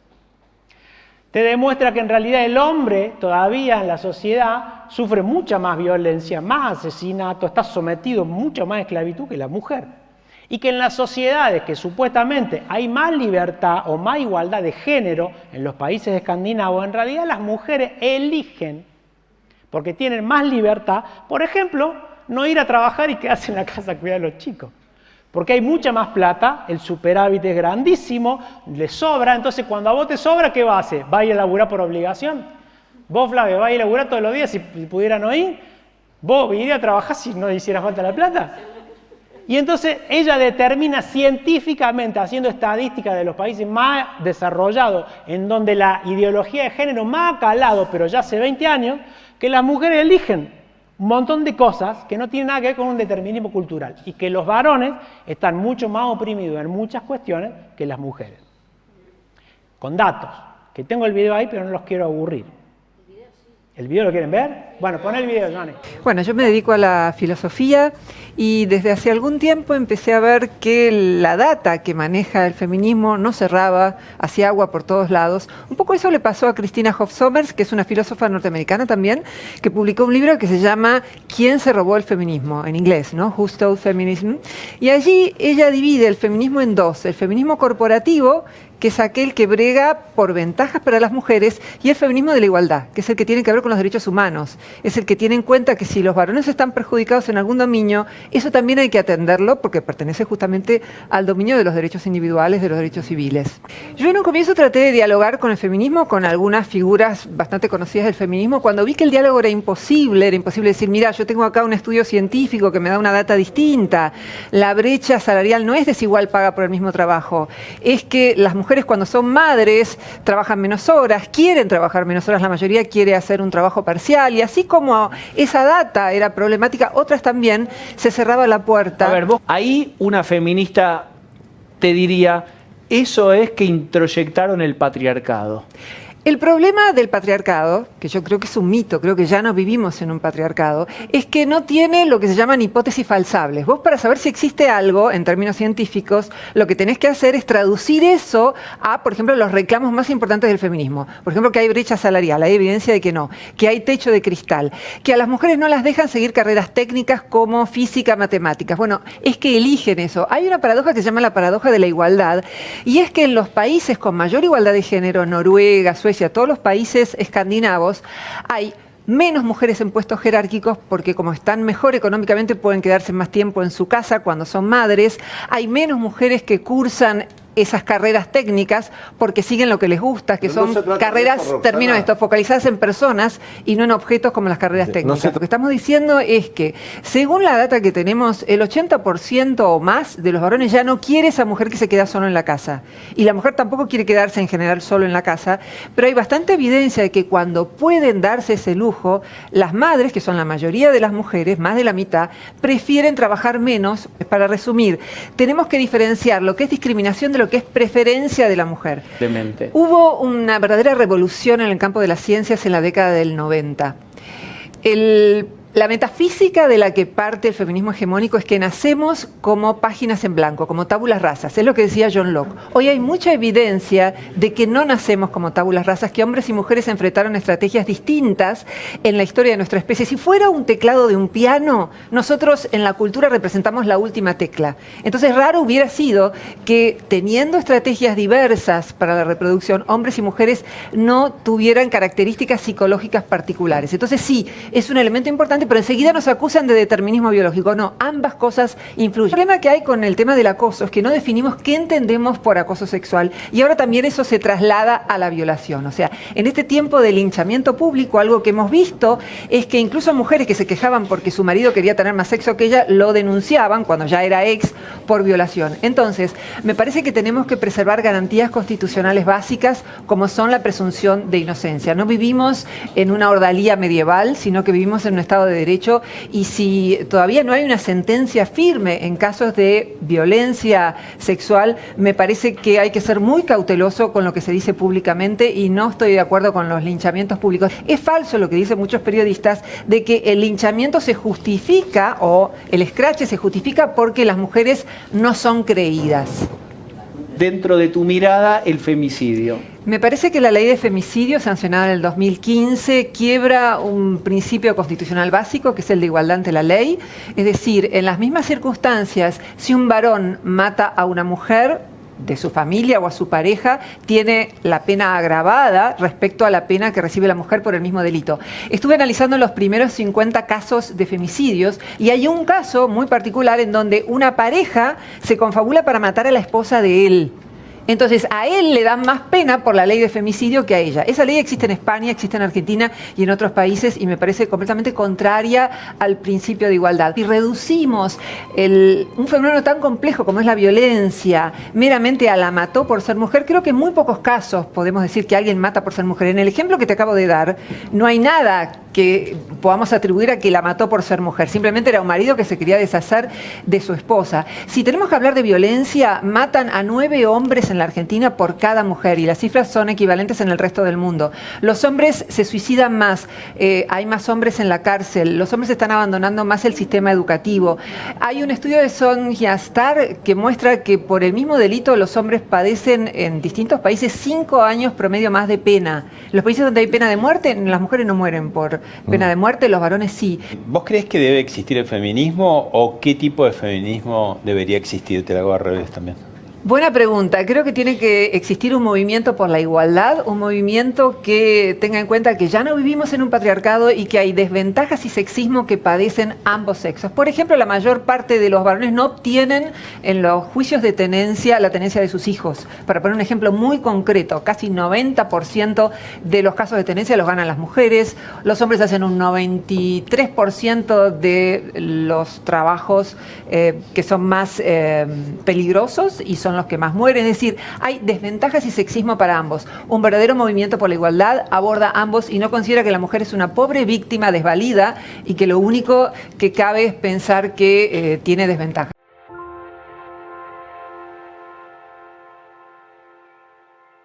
Te demuestra que en realidad el hombre todavía en la sociedad sufre mucha más violencia, más asesinato, está sometido a mucha más esclavitud que la mujer. Y que en las sociedades que supuestamente hay más libertad o más igualdad de género en los países escandinavos, en realidad las mujeres eligen, porque tienen más libertad, por ejemplo, no ir a trabajar y quedarse en la casa a cuidar a los chicos. Porque hay mucha más plata, el superávit es grandísimo, le sobra, entonces cuando a vos te sobra, ¿qué vas a hacer? ¿Vas a ir a laburar por obligación? Vos, Flavio, vas a ir a laburar todos los días si pudieran no ir. ¿Vos irías a trabajar si no hiciera falta la plata? Y entonces ella determina científicamente, haciendo estadísticas de los países más desarrollados, en donde la ideología de género más ha calado, pero ya hace 20 años, que las mujeres eligen un montón de cosas que no tienen nada que ver con un determinismo cultural y que los varones están mucho más oprimidos en muchas cuestiones que las mujeres. Con datos, que tengo el video ahí, pero no los quiero aburrir. ¿El video lo quieren ver? Bueno, pon el video, Johnny. Bueno, yo me dedico a la filosofía y desde hace algún tiempo empecé a ver que la data que maneja el feminismo no cerraba, hacía agua por todos lados. Un poco eso le pasó a Christina Hoff Sommers, que es una filósofa norteamericana también, que publicó un libro que se llama ¿Quién se robó el feminismo? En inglés, ¿no? Who Stole Feminism? Y allí ella divide el feminismo en dos, el feminismo corporativo, que es aquel que brega por ventajas para las mujeres, y el feminismo de la igualdad, que es el que tiene que ver con los derechos humanos, es el que tiene en cuenta que si los varones están perjudicados en algún dominio, eso también hay que atenderlo porque pertenece justamente al dominio de los derechos individuales, de los derechos civiles. Yo en un comienzo traté de dialogar con el feminismo, con algunas figuras bastante conocidas del feminismo, cuando vi que el diálogo era imposible decir, mira, yo tengo acá un estudio científico que me da una data distinta, la brecha salarial no es desigual paga por el mismo trabajo, es que las mujeres cuando son madres trabajan menos horas, quieren trabajar menos horas, la mayoría quiere hacer un trabajo parcial, y así como esa data era problemática, otras también, se cerraba la puerta. A ver, vos, ahí una feminista te diría, eso es que introyectaron el patriarcado. El problema del patriarcado, que yo creo que es un mito, creo que ya no vivimos en un patriarcado, es que no tiene lo que se llaman hipótesis falsables. Vos para saber si existe algo, en términos científicos, lo que tenés que hacer es traducir eso a, por ejemplo, los reclamos más importantes del feminismo. Por ejemplo, que hay brecha salarial, hay evidencia de que no, que hay techo de cristal, que a las mujeres no las dejan seguir carreras técnicas como física, matemáticas. Bueno, es que eligen eso. Hay una paradoja que se llama la paradoja de la igualdad, y es que en los países con mayor igualdad de género, Noruega, Suecia, todos los países escandinavos, hay menos mujeres en puestos jerárquicos porque como están mejor económicamente pueden quedarse más tiempo en su casa cuando son madres, hay menos mujeres que cursan esas carreras técnicas porque siguen lo que les gusta, que Pero no son se trata de carreras, eso, Roxana. termino esto, focalizadas en personas y no en objetos como las carreras técnicas. Lo que estamos diciendo es que, según la data que tenemos, el 80% o más de los varones ya no quiere esa mujer que se queda solo en la casa. Y la mujer tampoco quiere quedarse en general solo en la casa, pero hay bastante evidencia de que cuando pueden darse ese lujo, las madres, que son la mayoría de las mujeres, más de la mitad, prefieren trabajar menos. Para resumir, tenemos que diferenciar lo que es discriminación de lo que es preferencia de la mujer. Demente. Hubo una verdadera revolución en el campo de las ciencias en la década del 90. La metafísica de la que parte el feminismo hegemónico es que nacemos como páginas en blanco, como tábulas rasas. Es lo que decía John Locke. Hoy hay mucha evidencia de que no nacemos como tábulas rasas, que hombres y mujeres enfrentaron estrategias distintas en la historia de nuestra especie. Si fuera un teclado de un piano, nosotros en la cultura representamos la última tecla. Entonces, raro hubiera sido que, teniendo estrategias diversas para la reproducción, hombres y mujeres no tuvieran características psicológicas particulares. Entonces, sí, es un elemento importante, pero enseguida nos acusan de determinismo biológico. No, ambas cosas influyen. El problema que hay con el tema del acoso es que no definimos qué entendemos por acoso sexual y ahora también eso se traslada a la violación. O sea, en este tiempo de linchamiento público, algo que hemos visto es que incluso mujeres que se quejaban porque su marido quería tener más sexo que ella, lo denunciaban cuando ya era ex por violación. Entonces, me parece que tenemos que preservar garantías constitucionales básicas como son la presunción de inocencia. No vivimos en una ordalía medieval, sino que vivimos en un estado de derecho, y si todavía no hay una sentencia firme en casos de violencia sexual, me parece que hay que ser muy cauteloso con lo que se dice públicamente y no estoy de acuerdo con los linchamientos públicos. Es falso lo que dicen muchos periodistas de que el linchamiento se justifica o el escrache se justifica porque las mujeres no son creídas. Dentro de tu mirada, el femicidio. Me parece que la ley de femicidio sancionada en el 2015 quiebra un principio constitucional básico que es el de igualdad ante la ley. Es decir, en las mismas circunstancias, si un varón mata a una mujer de su familia o a su pareja, tiene la pena agravada respecto a la pena que recibe la mujer por el mismo delito. Estuve analizando los primeros 50 casos de femicidios y hay un caso muy particular en donde una pareja se confabula para matar a la esposa de él. Entonces, a él le dan más pena por la ley de femicidio que a ella. Esa ley existe en España, existe en Argentina y en otros países y me parece completamente contraria al principio de igualdad. Si reducimos un fenómeno tan complejo como es la violencia meramente a la mató por ser mujer, creo que en muy pocos casos podemos decir que alguien mata por ser mujer. En el ejemplo que te acabo de dar, no hay nada que podamos atribuir a que la mató por ser mujer. Simplemente era un marido que se quería deshacer de su esposa. Si tenemos que hablar de violencia, matan a 9 hombres en la Argentina por cada mujer y las cifras son equivalentes en el resto del mundo. Los hombres se suicidan más, hay más hombres en la cárcel, los hombres están abandonando más el sistema educativo. Hay un estudio de Son Yastar que muestra que por el mismo delito los hombres padecen en distintos países 5 años promedio más de pena. Los países donde hay pena de muerte, las mujeres no mueren por pena de muerte, los varones sí. ¿Vos crees que debe existir el feminismo o qué tipo de feminismo debería existir? Te lo hago al revés también. Buena pregunta. Creo que tiene que existir un movimiento por la igualdad, un movimiento que tenga en cuenta que ya no vivimos en un patriarcado y que hay desventajas y sexismo que padecen ambos sexos. Por ejemplo, la mayor parte de los varones no obtienen en los juicios de tenencia la tenencia de sus hijos. Para poner un ejemplo muy concreto, casi 90% de los casos de tenencia los ganan las mujeres, los hombres hacen un 93% de los trabajos que son más peligrosos y son los que más mueren. Es decir, hay desventajas y sexismo para ambos. Un verdadero movimiento por la igualdad aborda ambos y no considera que la mujer es una pobre víctima desvalida y que lo único que cabe es pensar que tiene desventajas.